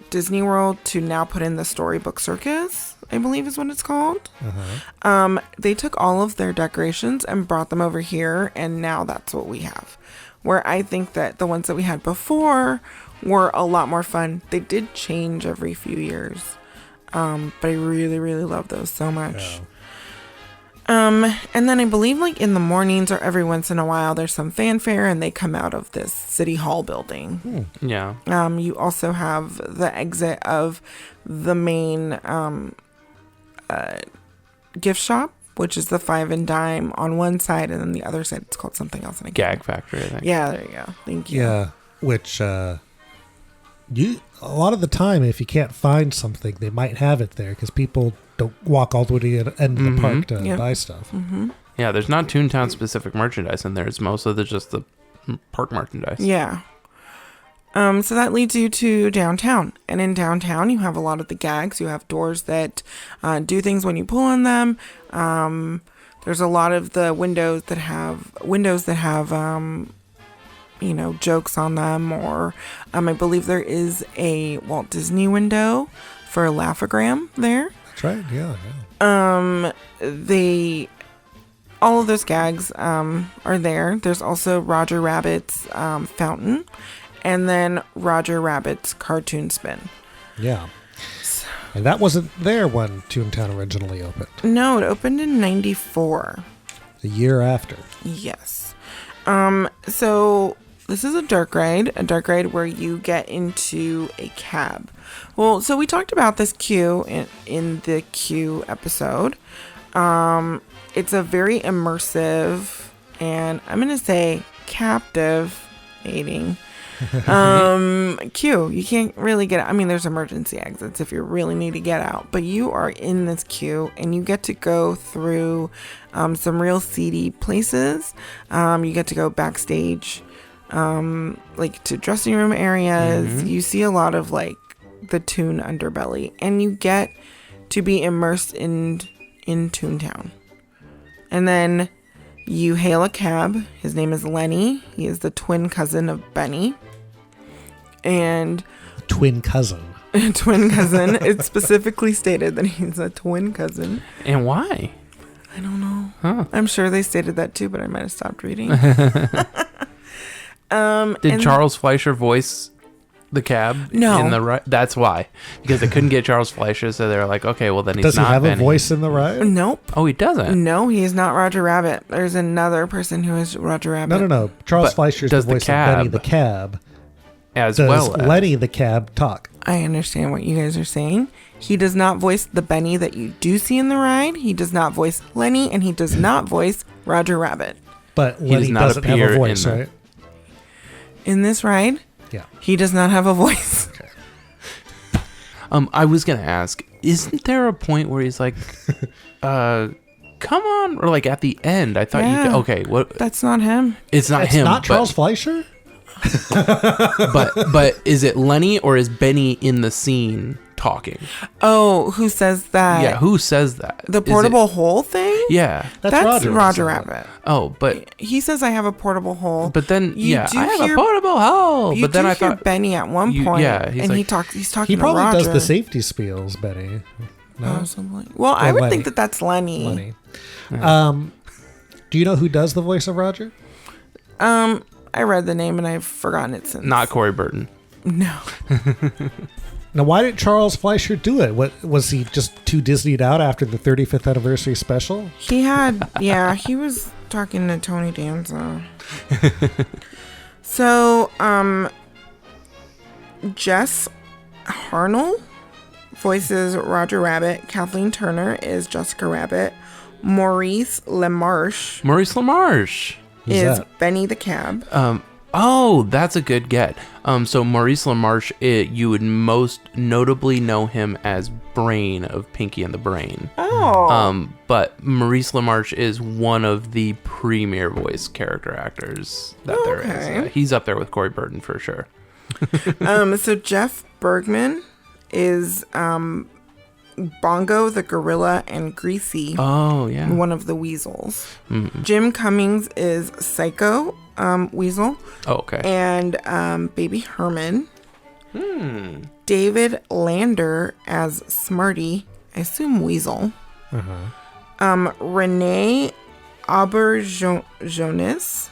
Disney World to now put in the Storybook Circus, I believe is what it's called. They took all of their decorations and brought them over here, and now that's what we have. Where I think that the ones that we had before were a lot more fun. They did change every few years, but I really, really love those so much. And then I believe like in the mornings or every once in a while there's some fanfare and they come out of this City Hall building. Yeah. You also have the exit of the main gift shop, which is the 5 and Dime on one side, and then the other side it's called something else. And Gag Factory, I think. Yeah, there you go. Thank you. Yeah, which a lot of the time, if you can't find something, they might have it there because people don't walk all the way to the end of the park to buy stuff. Yeah, there's not Toontown specific merchandise in there. It's mostly just the park merchandise. Yeah. So that leads you to downtown. And in downtown, you have a lot of the gags. You have doors that do things when you pull on them. There's a lot of the windows that have jokes on them. Or I believe there is a Walt Disney window for a laugh-o-gram there. That's right, yeah. All of those gags are there. There's also Roger Rabbit's fountain. And then Roger Rabbit's cartoon spin. Yeah. And that wasn't there when Toontown originally opened. No, it opened in 94. The year after. Yes. So this is a dark ride where you get into a cab. Well, so we talked about this queue in the queue episode. It's a very immersive and I'm going to say captivating Queue. You can't really get out. I mean, there's emergency exits if you really need to get out, but you are in this queue and you get to go through some real seedy places. You get to go backstage, like to dressing room areas. You see a lot of like the Toon underbelly, and you get to be immersed in Toontown. And then you hail a cab. His name is Lenny. He is the twin cousin of Benny. And twin cousin. Twin cousin. It's specifically stated that he's a twin cousin. And why? I don't know. Huh. I'm sure they stated that too, but I might have stopped reading. Did Charles Fleischer voice the cab? No. In the ride? That's why. Because they couldn't get Charles Fleischer, so they were like, okay, well then he's Does not he have Benny. a voice in the ride? Nope. Oh, he doesn't? No, he is not Roger Rabbit. There's another person who is Roger Rabbit. No. Charles Fleischer is the does the voice of cab- Benny the Cab. As Does well as Lenny the Cab talk? I understand what you guys are saying. He does not voice the Benny that you do see in the ride. He does not voice Lenny, and he does not voice Roger Rabbit. But He Lenny does not doesn't have appear a voice, in the- right? In this ride, Yeah. he does not have a voice. I was gonna ask, isn't there a point where he's like, come on, or like at the end? I thought Yeah. you could, okay, what? That's not him. It's not It's him. not Charles but, Fleischer? but is it Lenny or is Benny in the scene talking? Oh, who says that? Yeah, who says that? The Is it- portable hole thing? Yeah. That's Roger. Roger Rabbit. Oh, but He says I have a portable hole. but then You yeah, do I have hear- a portable hole. You But then do I hear thought Benny at one You- point, yeah, he's and like- he's talking He probably to Roger. does the safety spiels, Benny. No? Possibly. Well, I would Lenny. think that that's Lenny. Lenny. Do you know who does the voice of Roger? I read the name and I've forgotten it since. not Corey Burton. No. Now, why didn't Charles Fleischer do it? What was he just too Disneyed out after the 35th anniversary special? He had, yeah, he was talking to Tony Danza. So, Jess Harnell voices Roger Rabbit. Kathleen Turner is Jessica Rabbit. Maurice LaMarche Maurice LaMarche Who's is that? Benny the Cab. Oh, that's a good get. So Maurice LaMarche, you would most notably know him as Brain of Pinky and the Brain. Oh. But Maurice LaMarche is one of the premier voice character actors that there is. Okay. Yeah, he's up there with Corey Burton for sure. So Jeff Bergman is Bongo the Gorilla and Greasy, Oh, yeah. one of the weasels. Jim Cummings is Psycho Weasel. Oh, okay. And Baby Herman. David Lander as Smarty, I assume Weasel. Renee Auberjonis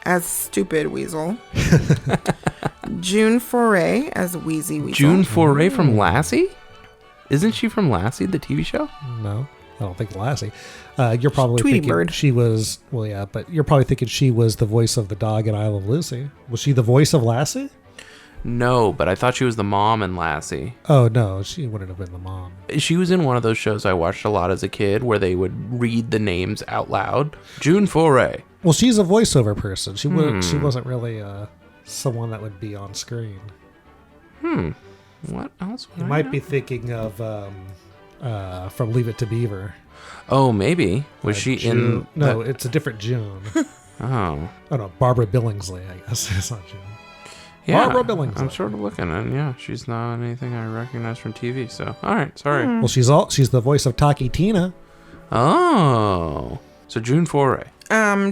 as Stupid Weasel. June Foray as Wheezy Weasel. June Foray from Lassie? Isn't she from Lassie, the TV show? No, I don't think Lassie. You're probably Tweety thinking Bird. she was, well, yeah, but you're probably thinking she was the voice of the dog in I Love Lucy. Was she the voice of Lassie? No, but I thought she was the mom in Lassie. Oh, no, she wouldn't have been the mom. She was in one of those shows I watched a lot as a kid where they would read the names out loud. June Foray. Well, she's a voiceover person. She wasn't really someone that would be on screen. What else? You might be thinking of from Leave It to Beaver. Oh, maybe. Was she June. in? No, it's a different June. Oh. Oh, no, Barbara Billingsley, I guess. It's not June. Yeah, Barbara Billingsley. I'm sort of looking at it. Yeah, she's not anything I recognize from TV. So, all right, sorry. Well, she's the voice of Taki Tina. Oh, so June Foray.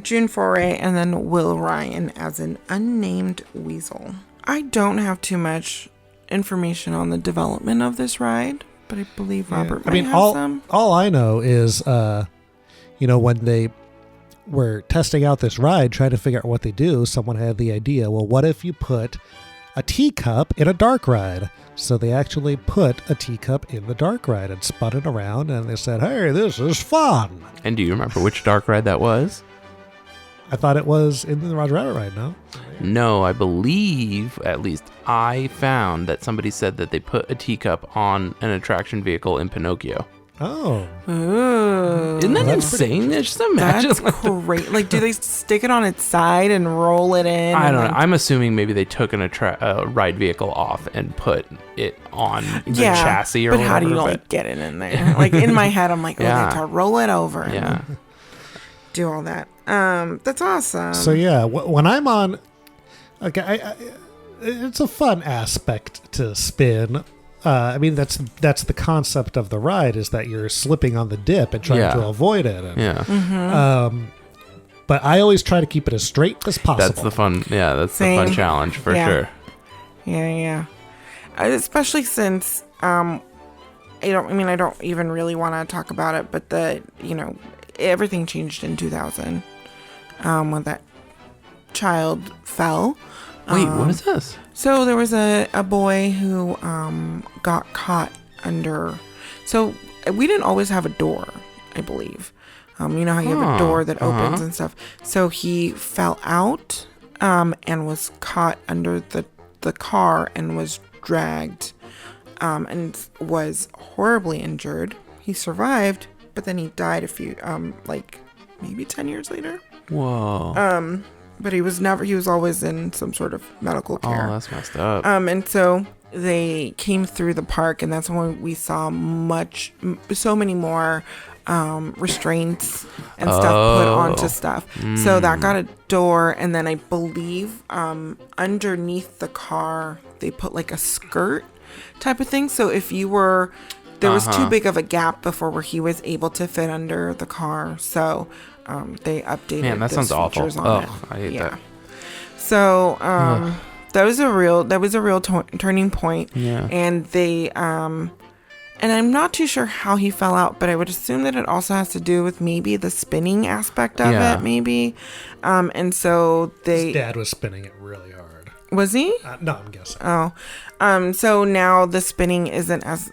June Foray, and then Will Ryan as an unnamed weasel. I don't have too much information on the development of this ride, but I believe Robert might have some. all I know is, when they were testing out this ride, trying to figure out what they do, someone had the idea, well, what if you put a teacup in a dark ride? So they actually put a teacup in the dark ride and spun it around, and they said, hey, this is fun. And do you remember which dark ride that was? I thought it was in the Roger Rabbit ride, no? No, I believe, at least I found that somebody said that they put a teacup on an attraction vehicle in Pinocchio. Oh. Ooh. Isn't that insane? Just imagine. That's great. Like, do they stick it on its side and roll it in? I don't know. I'm assuming maybe they took a ride vehicle off and put it on the chassis or but whatever. How do you like get it in there? Like in my head, I'm like, oh, they have to roll it over. Yeah. And do all that. That's awesome. So yeah, when I'm on, okay, it's a fun aspect to spin. I mean, that's the concept of the ride, is that you're slipping on the dip and trying to avoid it. And, but I always try to keep it as straight as possible. That's the fun. Yeah, that's the fun challenge for sure. Yeah. Especially since I don't even really want to talk about it, but everything changed in 2000 when that child fell. Wait, what is this? So there was a boy who got caught under. So we didn't always have a door, I believe. You know how you have a door that opens and stuff. So he fell out and was caught under the car and was dragged and was horribly injured. He survived, but then he died a few, maybe 10 years later. Whoa. But he was always in some sort of medical care. Oh, that's messed up. And so they came through the park, and that's when we saw so many more restraints and stuff put onto stuff. So that got a door, and then I believe underneath the car, they put like a skirt type of thing. So if you were, there was too big of a gap before where he was able to fit under the car. So they updated. Man, that sounds awful. On I hate that. So that was a real turning point. Yeah. And they and I'm not too sure how he fell out, but I would assume that it also has to do with maybe the spinning aspect of it, maybe. And so his dad was spinning it really hard. Was he? No, I'm guessing. Oh, so now the spinning isn't as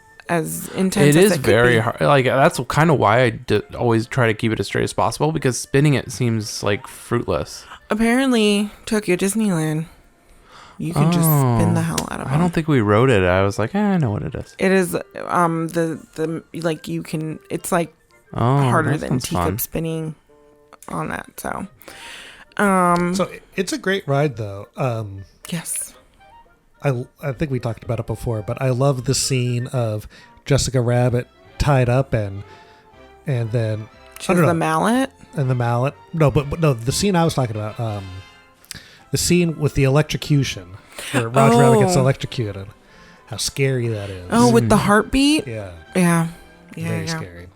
intense. It as is very hard. Like, that's kind of why I always try to keep it as straight as possible, because spinning it seems like fruitless. Apparently, Tokyo Disneyland, you can just spin the hell out of it. I don't think we wrote it. I was like, I know what it is. It is the like you can. It's like harder than teacup spinning on that. So, so it's a great ride though. Yes. I think we talked about it before, but I love the scene of Jessica Rabbit tied up and then she has the mallet. And the mallet. No, but no, the scene I was talking about, the scene with the electrocution, where Roger Rabbit gets electrocuted. How scary that is. Oh, with the heartbeat? Yeah. Very scary.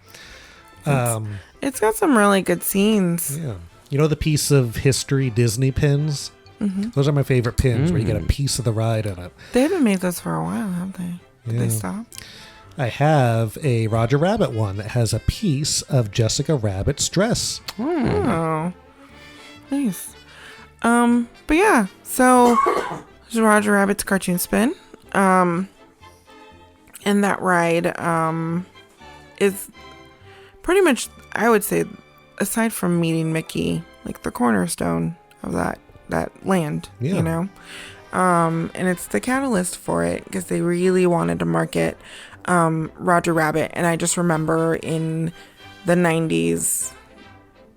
It's got some really good scenes. Yeah. You know the piece of history Disney pins? Mm-hmm. Those are my favorite pins, where you get a piece of the ride in it. They haven't made those for a while, have they? Did they stop? I have a Roger Rabbit one that has a piece of Jessica Rabbit's dress. Oh, nice. But yeah, so there's Roger Rabbit's cartoon spin. And that ride is pretty much, I would say, aside from meeting Mickey, like the cornerstone of that land, you know? And it's the catalyst for it, because they really wanted to market Roger Rabbit. And I just remember in the 90s,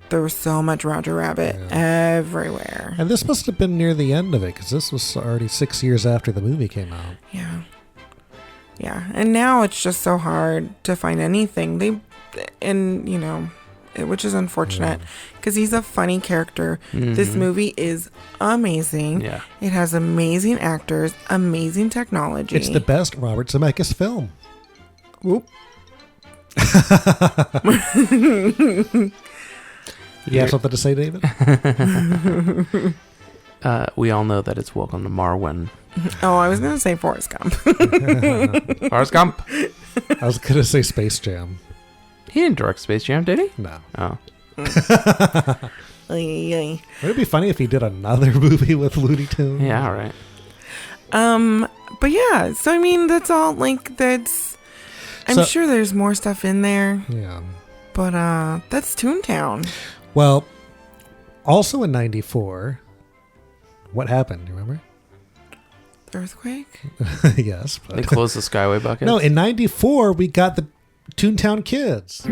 there was so much Roger Rabbit everywhere. And this must have been near the end of it, because this was already 6 years after the movie came out. Yeah. And now it's just so hard to find anything. Which is unfortunate, because he's a funny character. This movie is amazing. Yeah. It has amazing actors, amazing technology. It's the best Robert Zemeckis film. Whoop. You have something to say, David? We all know that it's Welcome to Marwen. Oh, I was going to say Forrest Gump. Forrest Gump. I was going to say Space Jam. He didn't direct Space Jam, did he? No. Oh. Would it be funny if he did another movie with Looney Tunes? Yeah, right. But yeah, so I mean, that's all, like, I'm sure there's more stuff in there. Yeah. But that's Toontown. Well, also in 94, what happened? Do you remember? The earthquake? Yes. But they closed the Skyway bucket. No, in 94, we got the Toontown Kids.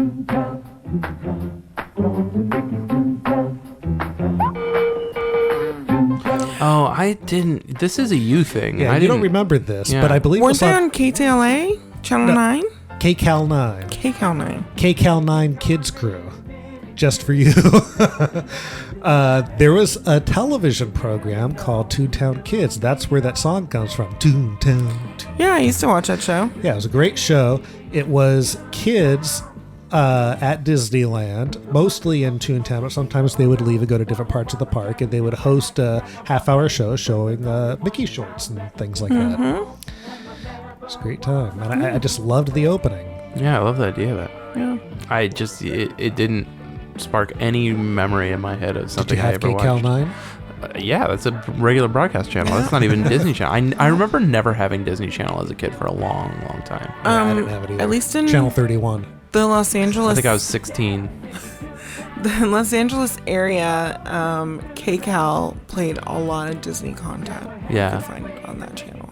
Oh, I didn't. This is a you thing. Yeah, I you don't remember this, but I believe weren't it's they on on KTLA Channel 9? KCAL 9. KCAL 9. KCAL 9 Kids Crew. Just for you. There was a television program called Toontown Kids. That's where that song comes from. Toontown. Yeah, I used to watch that show. Yeah, it was a great show. It was kids at Disneyland, mostly in Toontown, but sometimes they would leave and go to different parts of the park, and they would host a half-hour show showing Mickey shorts and things like that. It was a great time, and I just loved the opening. Yeah, I love the idea of that. Yeah. I just it didn't spark any memory in my head of something I ever watched. KCAL 9? Yeah, that's a regular broadcast channel. That's not even Disney Channel. I remember never having Disney Channel as a kid for a long, long time. I didn't have it either. At least in Channel 31. The Los Angeles. I think I was 16. The Los Angeles area, KCAL played a lot of Disney content. Yeah. You could find on that channel.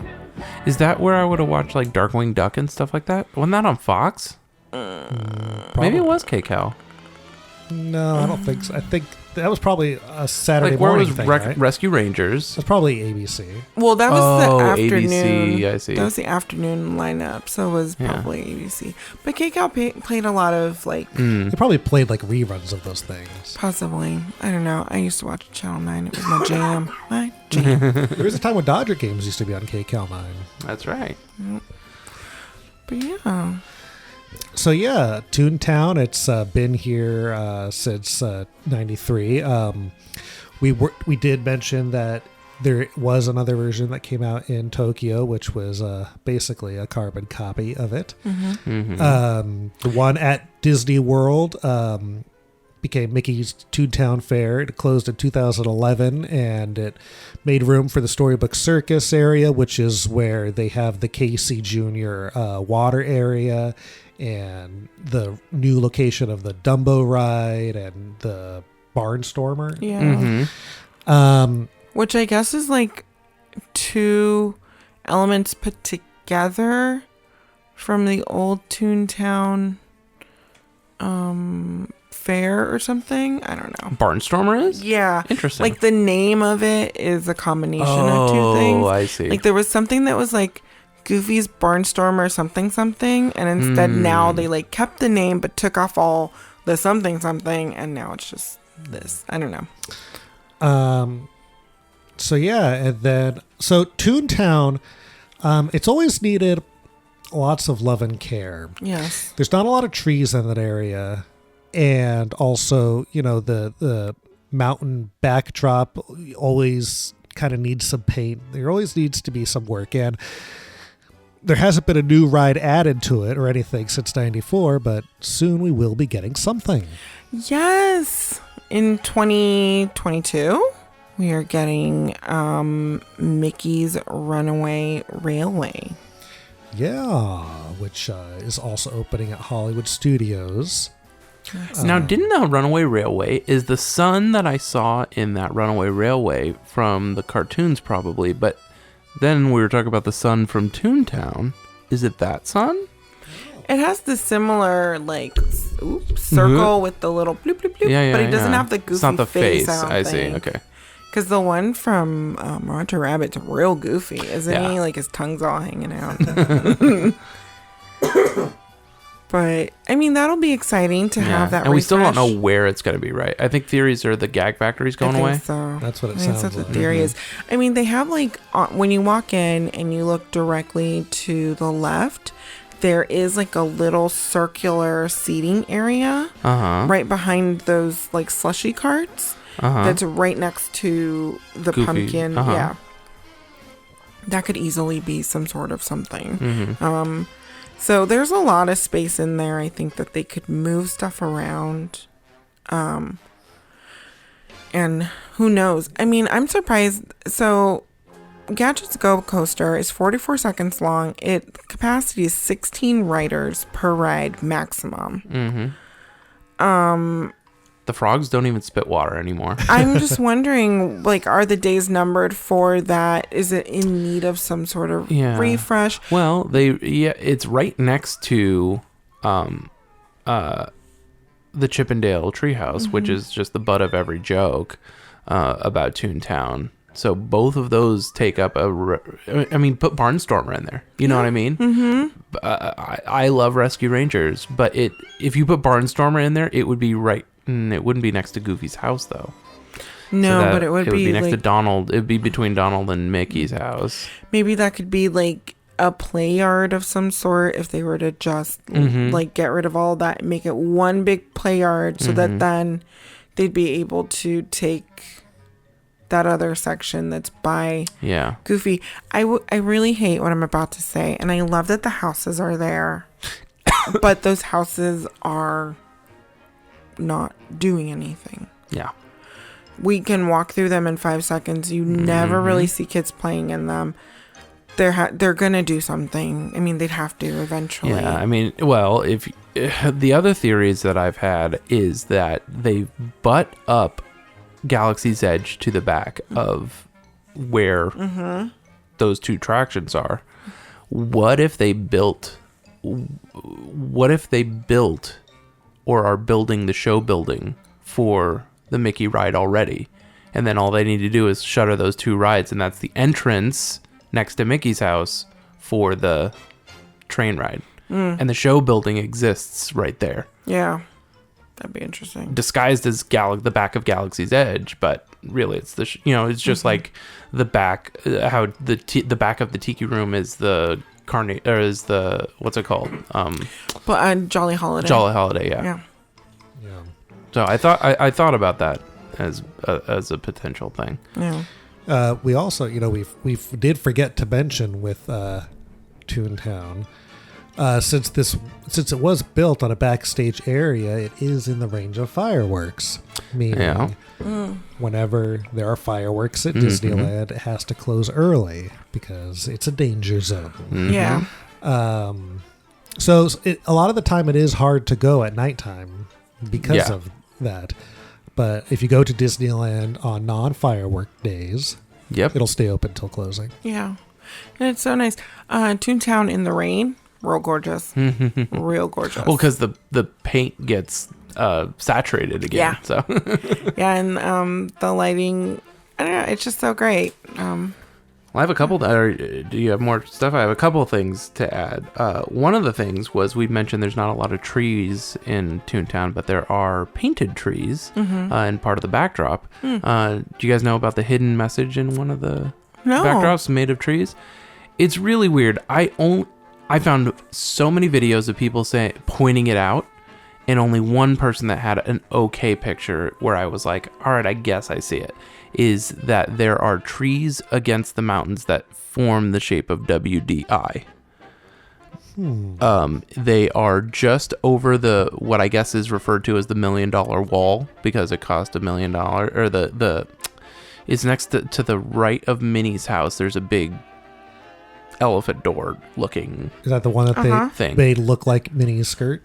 Is that where I would have watched like Darkwing Duck and stuff like that? Wasn't that on Fox? Maybe it was KCAL. No, I don't think so. I think that was probably a Saturday Like where morning was thing, right? Rescue Rangers? That's probably ABC. Well, that was the afternoon. ABC, I see. That was the afternoon lineup, so it was probably ABC. But KCAL played a lot of like. They probably played like reruns of those things. Possibly, I don't know. I used to watch Channel 9. It was my jam. My jam. There was a time when Dodger games used to be on KCAL 9. That's right. But yeah. So yeah, Toontown. It's been here since '93. We did mention that there was another version that came out in Tokyo, which was basically a carbon copy of it. The one at Disney World became Mickey's Toontown Fair. It closed in 2011, and it made room for the Storybook Circus area, which is where they have the Casey Jr. Water area and the new location of the Dumbo ride and the Barnstormer. Yeah. Which I guess is like two elements put together from the old Toontown fair or something. I don't know. Barnstormer is? Yeah. Interesting. Like the name of it is a combination of two things. Oh, I see. Like there was something that was like Goofy's Barnstormer something, and instead now they like kept the name but took off all the something, and now it's just this. I don't know. So yeah, and then so Toontown, it's always needed lots of love and care. Yes. There's not a lot of trees in that area, and also, you know, the mountain backdrop always kind of needs some paint. There always needs to be some work, and there hasn't been a new ride added to it or anything since '94, but soon we will be getting something. Yes. In 2022, we are getting Mickey's Runaway Railway. Yeah, which is also opening at Hollywood Studios. Now, didn't the Runaway Railway, is the sun that I saw in that Runaway Railway from the cartoons probably, but then we were talking about the sun from Toontown. Is it that sun? It has the similar, like, circle with the little bloop, bloop, bloop, but it doesn't have the goofy it's not the face. I see, okay. Because the one from Roger Rabbit's real goofy, isn't he? Like, his tongue's all hanging out. But, I mean, that'll be exciting to have that. And we still don't know where it's going to be, right? I think theories are the gag factory's going away. So. That's what it sounds sounds that's like. what the theory is. I mean, they have, like, when you walk in and you look directly to the left, there is, like, a little circular seating area right behind those, like, slushy carts. That's right next to the Goofy. pumpkin. Yeah. That could easily be some sort of something. So there's a lot of space in there. I think that they could move stuff around. And who knows? I mean, I'm surprised. So Gadget's Go Coaster is 44 seconds long. Capacity is 16 riders per ride maximum. The frogs don't even spit water anymore. I'm just wondering, like, are the days numbered for that? Is it in need of some sort of refresh? Well, it's right next to the Chippendale Treehouse, which is just the butt of every joke about Toontown. So both of those take up put Barnstormer in there. You know what I mean? Mm-hmm. I love Rescue Rangers, but if you put Barnstormer in there, it would be right. It wouldn't be next to Goofy's house, though. No, but it would be next like, to Donald. It'd be between Donald and Mickey's house. Maybe that could be like a play yard of some sort if they were to just like get rid of all that and make it one big play yard, so that then they'd be able to take that other section that's by Goofy. I really hate what I'm about to say, and I love that the houses are there, but those houses are not doing anything. Yeah. We can walk through them in 5 seconds. You never really see kids playing in them. They're gonna do something. I mean, they'd have to eventually. Yeah, I mean, well, if the other theories that I've had is that they butt up Galaxy's Edge to the back of where those two attractions are. What if they built or are building the show building for the Mickey ride already, and then all they need to do is shutter those two rides, and that's the entrance next to Mickey's house for the train ride, and the show building exists right there. Yeah, that'd be interesting. Disguised as the back of Galaxy's Edge, but really it's it's just like the back. How the back of the Tiki Room is the is the what's it called? Jolly Holiday. Jolly Holiday, yeah. So I thought about that as a potential thing. Yeah. We also, we did forget to mention with Toontown, since it was built on a backstage area, it is in the range of fireworks. Meaning, whenever there are fireworks at Disneyland, it has to close early because it's a danger zone. Yeah. So a lot of the time, it is hard to go at nighttime because of that. But if you go to Disneyland on non-firework days, it'll stay open till closing. Yeah. And it's so nice. Toontown in the rain, real gorgeous. Real gorgeous. Well, because the paint gets saturated again. Yeah. So. Yeah, and the lighting, I don't know, it's just so great. I have a couple. Do you have more stuff? I have a couple things to add. One of the things was we mentioned there's not a lot of trees in Toontown, but there are painted trees in part of the backdrop. Do you guys know about the hidden message in one of the backdrops made of trees? It's really weird. I found so many videos of people pointing it out, and only one person that had an okay picture where I was like, all right, I guess I see it. Is that there are trees against the mountains that form the shape of WDI. They are just over what I guess is referred to as the $1 million wall because it cost $1 million. Or it's next to the right of Minnie's house. There's a big elephant door looking. Is that the one that they made look like Minnie's skirt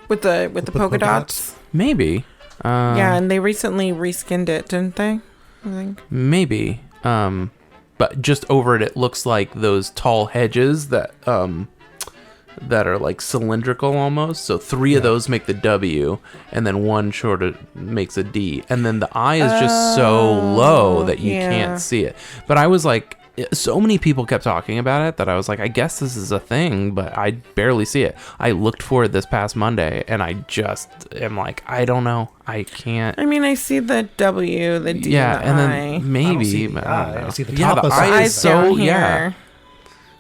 with the polka dots? Maybe. Yeah, and they recently reskinned it, didn't they? I think. Maybe. But just over it looks like those tall hedges that are like cylindrical almost. So 3 of those make the W, and then one shorter makes a D. And then the I is just so low that you can't see it. But I was like, so many people kept talking about it that I was like, I guess this is a thing, but I barely see it. I looked for it this past Monday, and I just am like, I don't know. I can't. I mean, I see the W, the D, and the and I. Then maybe. I see the I. I see the top the of I is so, here.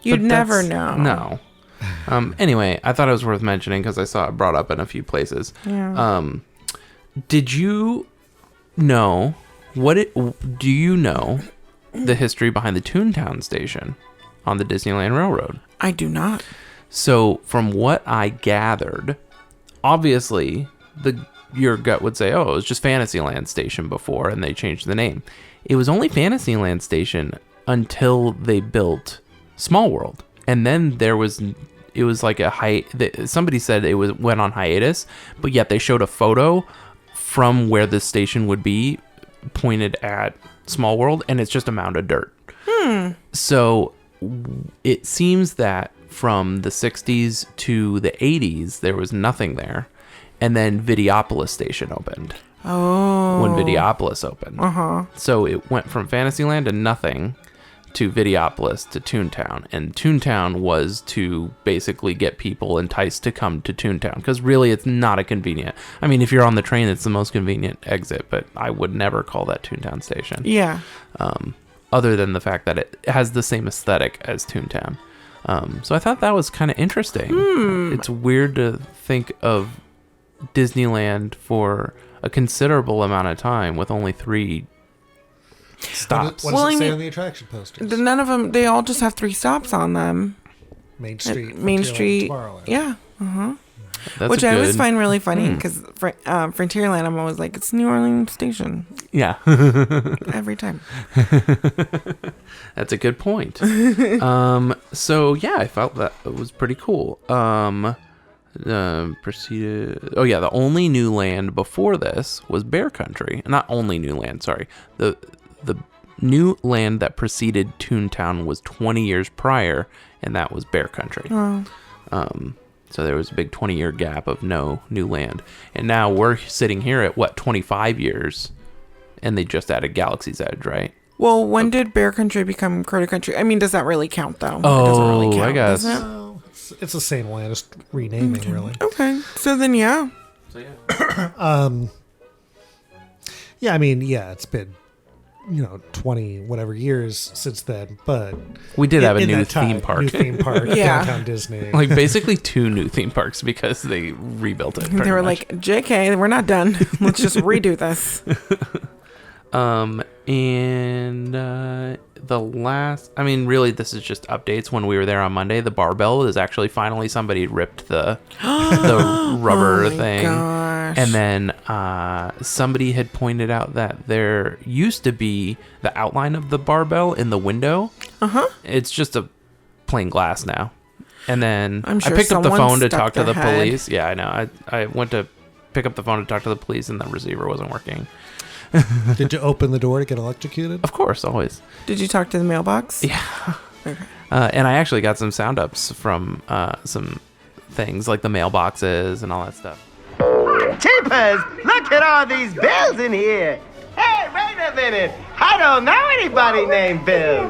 You'd never know. No. Anyway, I thought it was worth mentioning because I saw it brought up in a few places. Yeah. Did you know do you know the history behind the Toontown station on the Disneyland Railroad? I do not. So from what I gathered, obviously your gut would say, oh, it was just Fantasyland station before and they changed the name. It was only Fantasyland station until they built Small World. And then it was like somebody said it went on hiatus, but yet they showed a photo from where the station would be pointed at Small World, and it's just a mound of dirt. So it seems that from the 60s to the 80s, there was nothing there. And then Videopolis Station opened. Oh. When Videopolis opened. Uh-huh. So it went from Fantasyland to nothing to Videopolis to Toontown. And Toontown was to basically get people enticed to come to Toontown. Because really, it's not a convenient... I mean, if you're on the train, it's the most convenient exit. But I would never call that Toontown Station. Yeah. Other than the fact that it has the same aesthetic as Toontown. So I thought that was kind of interesting. It's weird to think of Disneyland for a considerable amount of time with only 3 stops. What does it say on the attraction posters? None of them, they all just have 3 stops on them. Main Street. Main Street. Tomorrowland. Yeah. Uh-huh. That's Which I always find really funny because Frontierland, I'm always like, it's New Orleans Station. Yeah. Every time. That's a good point. So yeah, I felt that it was pretty cool. Proceeded. Oh yeah, the only new land before this was Bear Country. Not only new land, sorry. The new land that preceded Toontown was 20 years prior, and that was Bear Country. Oh. So there was a big 20-year gap of no new land. And now we're sitting here at, 25 years? And they just added Galaxy's Edge, right? Well, when did Bear Country become Critter Country? I mean, does that really count, though? Oh, it doesn't really count, I guess. does it? No, it's the same land, just renaming, really. Okay, so then, yeah. So, yeah. Yeah, I mean, yeah, it's been, 20 whatever years since then, but we did have a in new that time, theme park. New theme park, Yeah. Downtown Disney. Like basically 2 new theme parks because they rebuilt it. They were like, JK, we're not done. Let's just redo this. And the last, I mean, really, this is just updates. When we were there on Monday, the barbell is actually finally somebody ripped the rubber thing. Gosh. And then somebody had pointed out that there used to be the outline of the barbell in the window. Uh-huh. It's just a plain glass now. And then I'm sure I picked up the someone phone to stuck talk to their the head. police. Yeah, I know. I went to pick up the phone to talk to the police, and the receiver wasn't working. Did you open the door to get electrocuted? Of course, always. Did you talk to the mailbox? Yeah. Okay. And I actually got some sound ups from some things like the mailboxes and all that stuff. Jeepers! Look at all these Bills in here. Hey, wait a minute. I don't know anybody named Bill.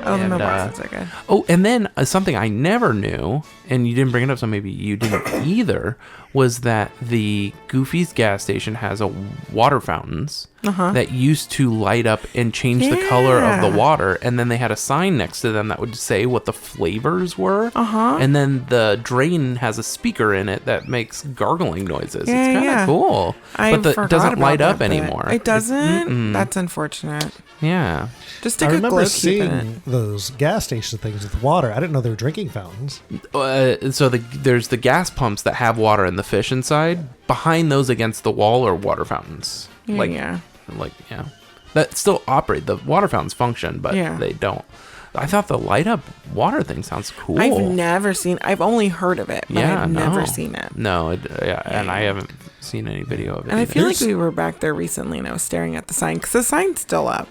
Oh, the And, mailboxes are good. Oh, and then something I never knew, and you didn't bring it up, so maybe you didn't either, was that the Goofy's gas station has a water fountains that used to light up and change the color of the water, and then they had a sign next to them that would say what the flavors were, and then the drain has a speaker in it that makes gargling noises. Yeah, it's kind of cool, but it doesn't light up anymore. It doesn't? That's unfortunate. Yeah. Just stick I a remember glow cube in seeing those gas station things with water. I didn't know they were drinking fountains. So there's the gas pumps that have water and the fish inside. Behind those against the wall are water fountains. Yeah. That still operate. The water fountains function, but they don't. I thought the light up water thing sounds cool. I've only heard of it, but I've never seen it. No, and I haven't seen any video of it. And either. I feel like we were back there recently and I was staring at the sign because the sign's still up.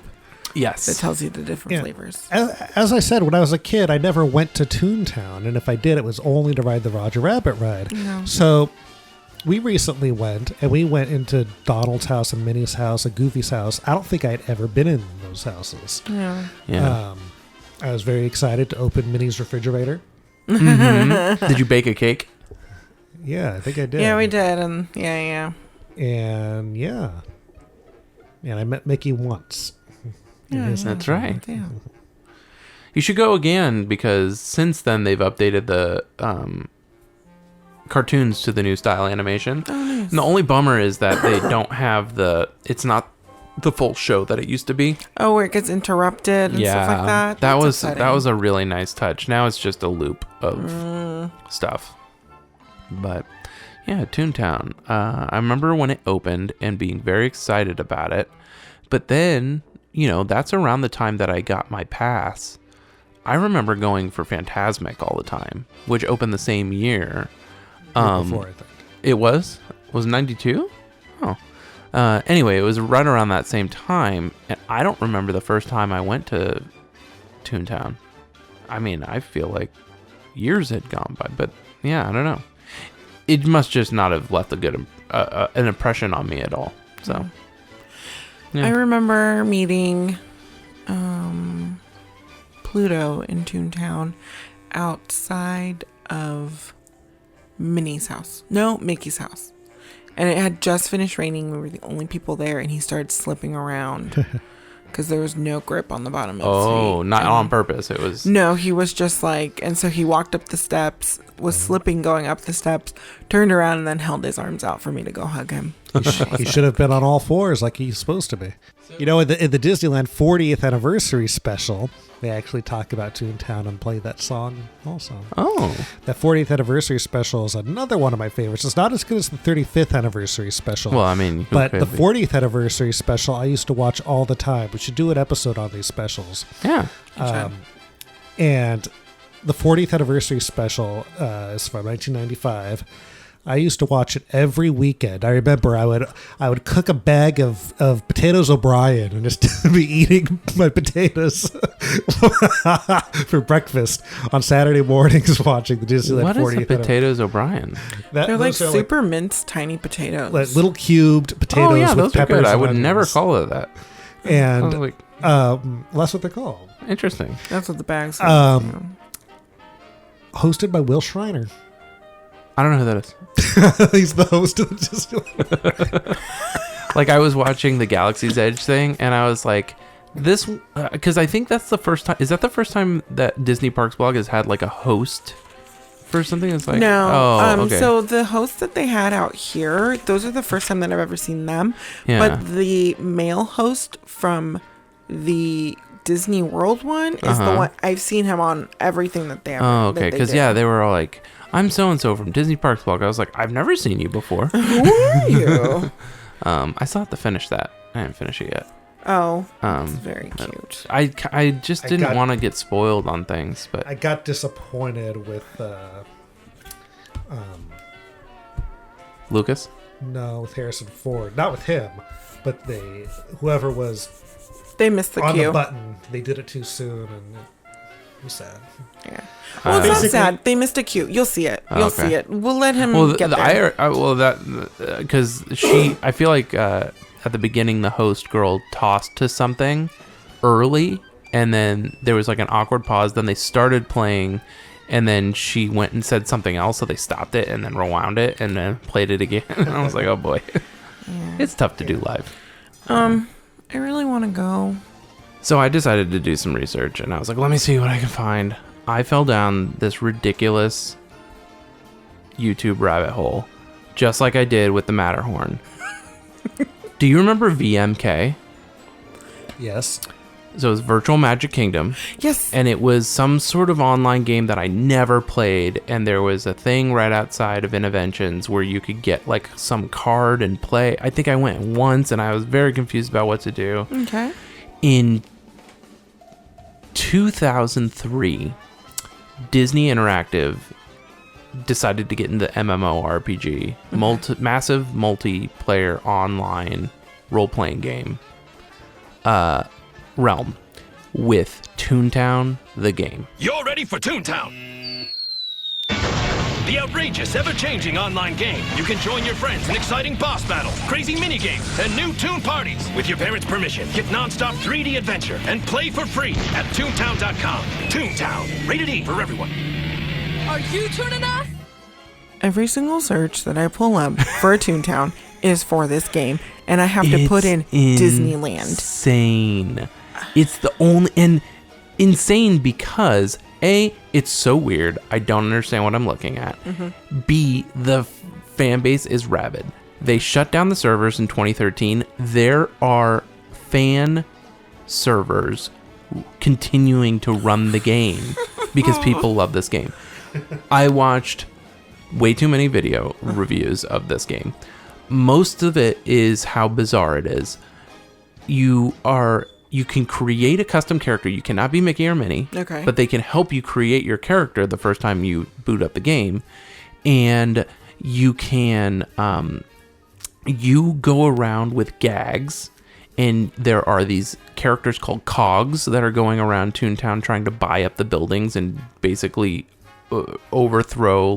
Yes. It tells you the different flavors. As I said, when I was a kid, I never went to Toontown. And if I did, it was only to ride the Roger Rabbit ride. No. So we recently went, and we went into Donald's house and Minnie's house and Goofy's house. I don't think I'd ever been in those houses. Yeah. I was very excited to open Minnie's refrigerator. Mm-hmm. Did you bake a cake? Yeah, I think I did. Yeah, we did. And yeah. And I met Mickey once. That's right. Yeah. You should go again because since then they've updated the cartoons to the new style animation. Oh, nice. And the only bummer is that they don't have it's not the full show that it used to be. Oh, where it gets interrupted and stuff like that. That That's was a really nice touch. Now it's just a loop of stuff. But yeah, Toontown. I remember when it opened and being very excited about it. But then, that's around the time that I got my pass. I remember going for Fantasmic all the time, which opened the same year. Before, I think. It was 92? Oh. Anyway, it was right around that same time, and I don't remember the first time I went to Toontown. I mean, I feel like years had gone by. But yeah, I don't know. It must just not have left a good an impression on me at all. So yeah. I remember meeting Pluto in Toontown outside of Mickey's house. And it had just finished raining. We were the only people there, and he started slipping around because there was no grip on the bottom of his feet. Oh, not on purpose. It was... No, he was just like... And so he walked up the steps, was slipping going up the steps, turned around, and then held his arms out for me to go hug him. He should have been on all fours like he's supposed to be. You know, in the Disneyland 40th anniversary special, they actually talk about Toontown and play that song also. Oh. That 40th anniversary special is another one of my favorites. It's not as good as the 35th anniversary special. Well, I mean... But the 40th anniversary special I used to watch all the time. We should do an episode on these specials. Yeah. And the 40th anniversary special is from 1995. I used to watch it every weekend. I remember I would cook a bag of potatoes O'Brien and just be eating my potatoes for breakfast on Saturday mornings watching the Disneyland 40th. What is a potatoes O'Brien? They're like super minced tiny potatoes. Like little cubed potatoes. Oh yeah, with those are peppers good. I and would onions. never call it that. And that's what they're called. Interesting. That's what the bags are. Hosted by Will Schreiner. I don't know who that is. He's the host of the Disneyland. Like I was watching the Galaxy's Edge thing, and I was like, "This," because I think that's the first time. Is that the first time that Disney Parks Blog has had like a host for something? It's like okay. So the hosts that they had out here, those are the first time that I've ever seen them. Yeah. But the male host from the Disney World one is the one I've seen him on everything that they have. Oh, okay. Because they were all like, "I'm so and so from Disney Parks Blog." I was like, "I've never seen you before." Who are you? I still have to finish that. I didn't finish it yet. Oh, it's very cute. I just didn't want to get spoiled on things, but I got disappointed with Lucas. No, with Harrison Ford. Not with him, but whoever was. They missed the on cue. the button. They did it too soon, and it was sad. Yeah. Well, it's not sad. They missed a cue. You'll see it. You'll see it. We'll let him get there. Because I feel like at the beginning, the host girl tossed to something early, and then there was like an awkward pause. Then they started playing, and then she went and said something else, so they stopped it and then rewound it and then played it again. And I was like, oh boy, it's tough to do live. I really want to go. So I decided to do some research, and I was like, let me see what I can find. I fell down this ridiculous YouTube rabbit hole, just like I did with the Matterhorn. Do you remember VMK? Yes. So it was Virtual Magic Kingdom. Yes. And it was some sort of online game that I never played. And there was a thing right outside of Innoventions where you could get like some card and play. I think I went once and I was very confused about what to do. Okay. In 2003, Disney Interactive decided to get into MMORPG, massive multiplayer online role-playing game realm with Toontown the game. You're ready for Toontown! The outrageous, ever-changing online game. You can join your friends in exciting boss battles, crazy mini-games, and new Toon parties. With your parents' permission, get non-stop 3D adventure and play for free at Toontown.com. Toontown, rated E for everyone. Are you tuning us? Every single search that I pull up for a Toontown is for this game, and I have to put in Disneyland. Insane. It's the only... And insane because... A, it's so weird. I don't understand what I'm looking at. Mm-hmm. B, the fan base is rabid. They shut down the servers in 2013. There are fan servers continuing to run the game because people love this game. I watched way too many video reviews of this game. Most of it is how bizarre it is. You can create a custom character. You cannot be Mickey or Minnie. Okay. But they can help you create your character the first time you boot up the game. And you can you go around with gags. And there are these characters called cogs that are going around Toontown trying to buy up the buildings and basically overthrow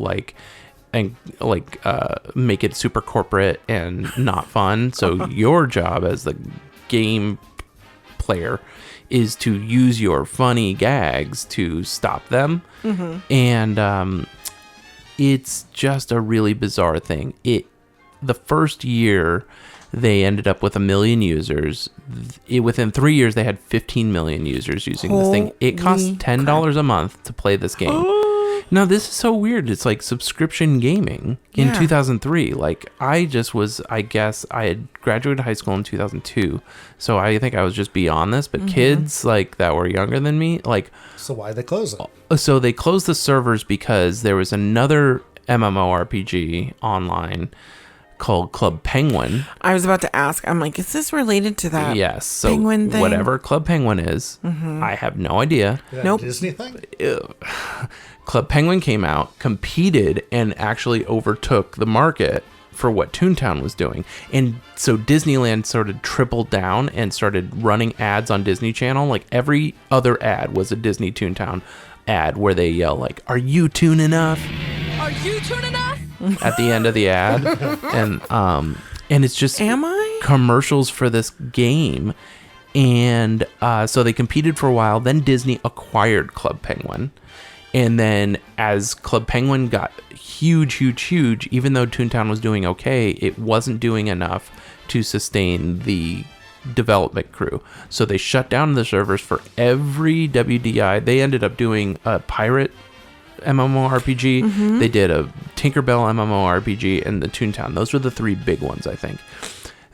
make it super corporate and not fun. So your job as the game player is to use your funny gags to stop them. And it's just a really bizarre thing. The first year they ended up with 1 million users. Within 3 years they had 15 million users using this thing. It costs $10 a month to play this game. No, this is so weird. It's like subscription gaming in 2003. I guess I had graduated high school in 2002. So I think I was just beyond this. But kids that were younger than me, So why they close it? So they closed the servers because there was another MMORPG online called Club Penguin. I was about to ask. I'm like, is this related to that? Yes. So Penguin thing? whatever Club Penguin is, I have no idea. Nope. Disney thing? Club Penguin came out, competed, and actually overtook the market for what Toontown was doing. And so Disneyland sort of tripled down and started running ads on Disney Channel. Every other ad was a Disney Toontown ad where they yell "Are you Toon enough?" Are you Toon enough? At the end of the ad. And it's just commercials for this game. And so they competed for a while. Then Disney acquired Club Penguin. And then as Club Penguin got huge, even though Toontown was doing okay, it wasn't doing enough to sustain the development crew. So they shut down the servers for every WDI. They ended up doing a pirate MMORPG. They did a Tinkerbell MMORPG and the Toontown. Those were the 3 big ones, I think.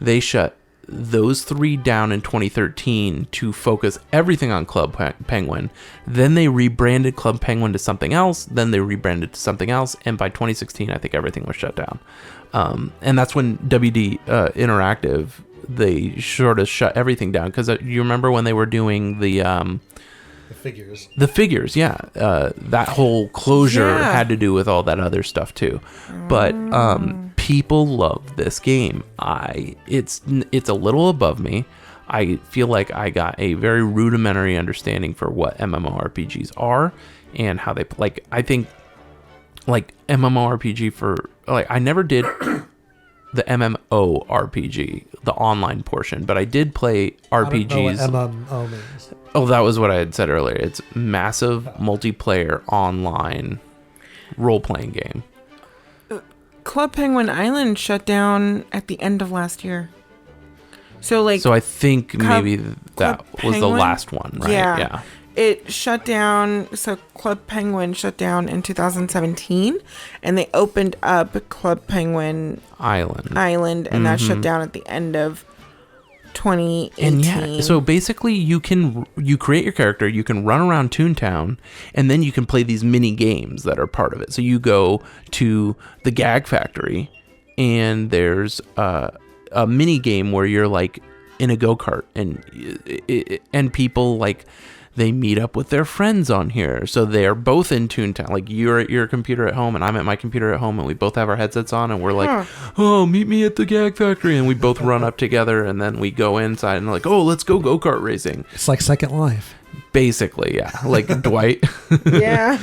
They shut those 3 down in 2013 to focus everything on Club Penguin. Then they rebranded Club Penguin to something else. Then they rebranded to something else. And by 2016, I think everything was shut down. And that's when WD Interactive, they sort of shut everything down. Because you remember when they were doing the figures. The figures, yeah. That whole closure had to do with all that other stuff too. But people love this game. It's a little above me. I feel like I got a very rudimentary understanding for what MMORPGs are and how they I think MMORPG for I never did the MMORPG, the online portion, but I did play RPGs. I don't know what MMO means. Oh, that was what I had said earlier. It's massive multiplayer online role-playing game. Club Penguin Island shut down at the end of last year. So I think maybe that was the last one, right? Yeah. It shut down. So Club Penguin shut down in 2017, and they opened up Club Penguin Island, and that shut down at the end of 2018. And so basically you create your character, you can run around Toontown, and then you can play these mini games that are part of it. So you go to the Gag Factory, and there's a mini game where you're in a go-kart, and people they meet up with their friends on here. So they're both in Toontown. You're at your computer at home and I'm at my computer at home, and we both have our headsets on, and we're oh, meet me at the Gag Factory. And we both run up together, and then we go inside and oh, let's go go-kart racing. It's like Second Life. Basically, yeah. Like Dwight. Yeah.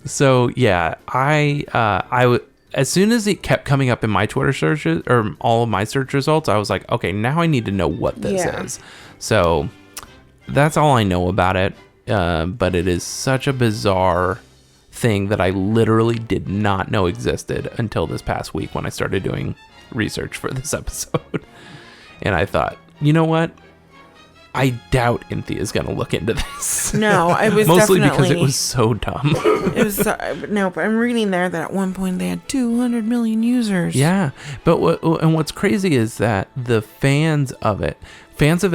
So yeah, I as soon as it kept coming up in my Twitter searches or all of my search results, I was like, okay, now I need to know what this is. So that's all I know about it, but it is such a bizarre thing that I literally did not know existed until this past week when I started doing research for this episode. And I thought, you know what? I doubt Inthea is going to look into this. No, I was mostly definitely... because it was so dumb. It was no, but I'm reading there that at one point they had 200 million users. Yeah, but what's crazy is that the fans of it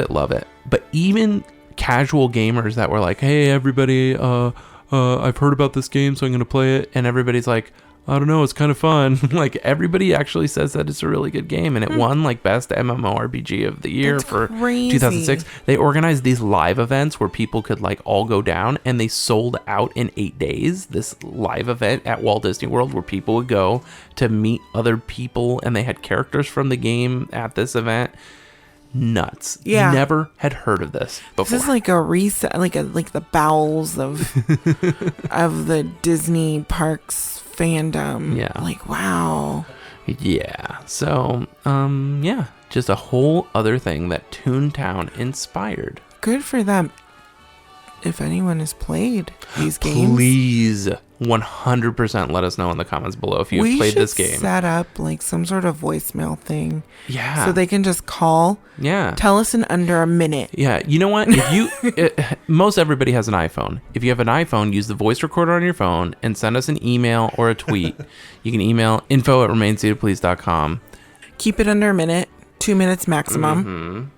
love it, but even casual gamers that were like, hey, everybody, I've heard about this game, so I'm going to play it. And everybody's like, I don't know, it's kind of fun. Everybody actually says that it's a really good game. And it won best MMORPG of the year for 2006. They organized these live events where people could all go down, and they sold out in 8 days. This live event at Walt Disney World where people would go to meet other people, and they had characters from the game at this event. nuts. Yeah. Never had heard of this before. This is like a reset, like the bowels of of the Disney parks fandom. Yeah. Like, wow. Yeah. So, yeah, just a whole other thing that Toontown inspired. Good for them. If anyone has played these games, Please 100% let us know in the comments below if you've played this game. Set up like some sort of voicemail thing. Yeah. So they can just call. Yeah. Tell us in under a minute. Yeah. You know what? If you, most everybody has an iPhone. If you have an iPhone, use the voice recorder on your phone and send us an email or a tweet. You can email info@remainseatedplease.com. Keep it under a minute, 2 minutes maximum.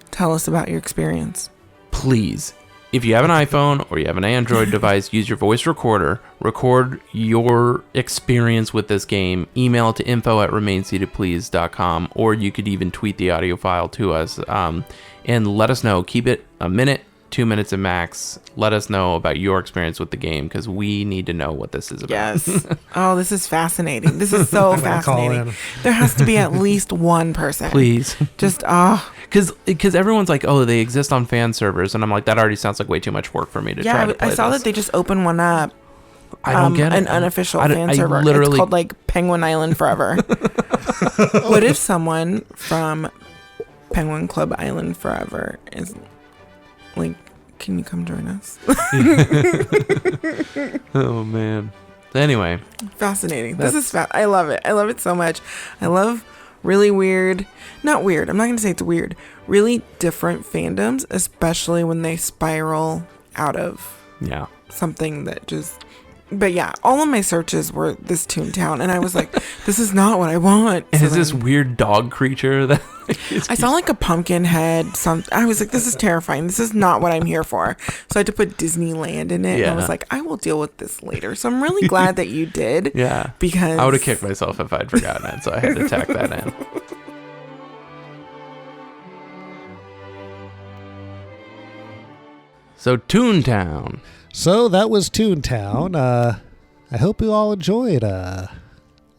Tell us about your experience. Please. If you have an iPhone or you have an Android device, use your voice recorder. Record your experience with this game. Email it to info@remainseatedplease.com, or you could even tweet the audio file to us and let us know. Keep it a minute, 2 minutes at max. Let us know about your experience with the game because we need to know what this is about. Yes. Oh, this is fascinating. This is so fascinating. There has to be at least one person. Please. Just, Because everyone's like, oh, they exist on fan servers. And I'm like, that already sounds like way too much work for me to try to play I saw this. that they just opened one up. I don't get it. An unofficial fan server. It's called like Penguin Island Forever. What if someone from Penguin Club Island Forever is like, can you come join us? Oh, man. Anyway. Fascinating. This is I love it. I love it so much. I love really weird, not weird, I'm not going to say it's weird, really different fandoms, especially when they spiral out of something that just, but yeah, all of my searches were this Toontown, and I was like, this is not what I want. And is this weird dog creature that I saw like a pumpkin head. I was like, this is terrifying. This is not what I'm here for. So I had to put Disneyland in it. Yeah. And I was like, I will deal with this later. So I'm really glad that you did. Yeah. Because I would have kicked myself if I'd forgotten it. So I had to tack that in. So Toontown. So that was Toontown. I hope you all enjoyed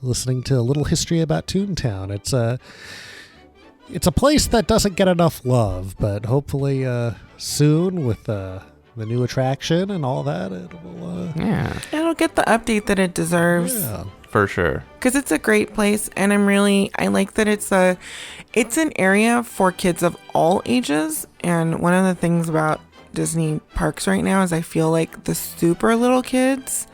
listening to a little history about Toontown. It's a place that doesn't get enough love, but hopefully soon with the new attraction and all that, it'll get the update that it deserves. Yeah. For sure. Because it's a great place, and I like that it's an area for kids of all ages. And one of the things about Disney parks right now is I feel like the super little kids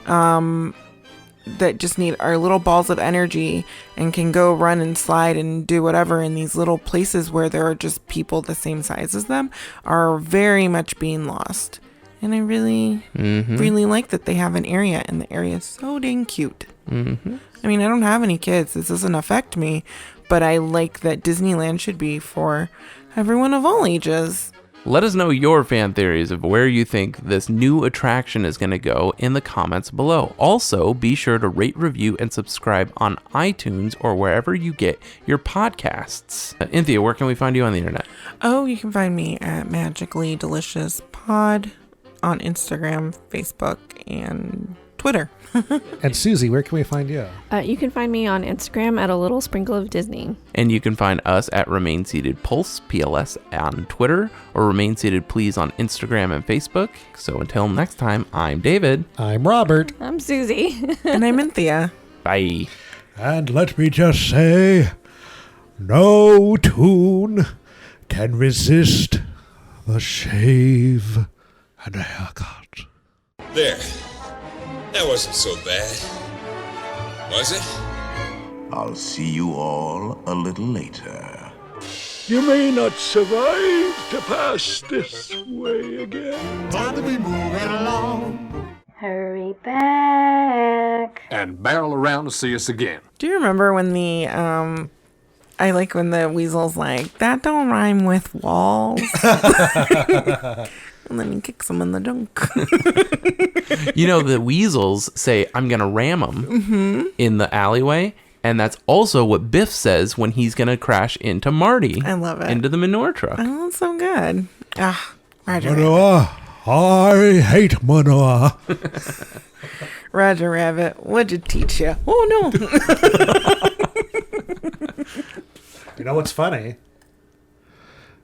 that just are little balls of energy and can go run and slide and do whatever in these little places where there are just people the same size as them are very much being lost. And I really, really like that they have an area, and the area is so dang cute. Mm-hmm. I mean, I don't have any kids. This doesn't affect me, but I like that Disneyland should be for everyone of all ages. Let us know your fan theories of where you think this new attraction is going to go in the comments below. Also, be sure to rate, review, and subscribe on iTunes or wherever you get your podcasts. Cynthia, where can we find you on the internet? Oh, you can find me at Magically Delicious Pod on Instagram, Facebook, and Twitter. And Susie, where can we find you? You can find me on Instagram at A Little Sprinkle of Disney. And you can find us at Remain Seated Pulse, PLS, on Twitter, or Remain Seated Please on Instagram and Facebook. So until next time, I'm David. I'm Robert. I'm Susie. And I'm Cynthia. Bye. And let me just say, no tune can resist the shave and a haircut. There. That wasn't so bad. Was it? I'll see you all a little later. You may not survive to pass this way again. Time to be moving along. Hurry back. And barrel around to see us again. Do you remember when I like when the weasel's like, that don't rhyme with walls? And then he kicks them in the junk. You know, the weasels say, I'm going to ram them in the alleyway. And that's also what Biff says when he's going to crash into Marty. I love it. Into the manure truck. Oh, that's so good. Roger Manure. I hate manure. Roger Rabbit, what'd you teach you? Oh, no. You know what's funny?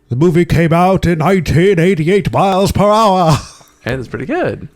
The movie came out in 1988 miles per hour. Hey, that's pretty good.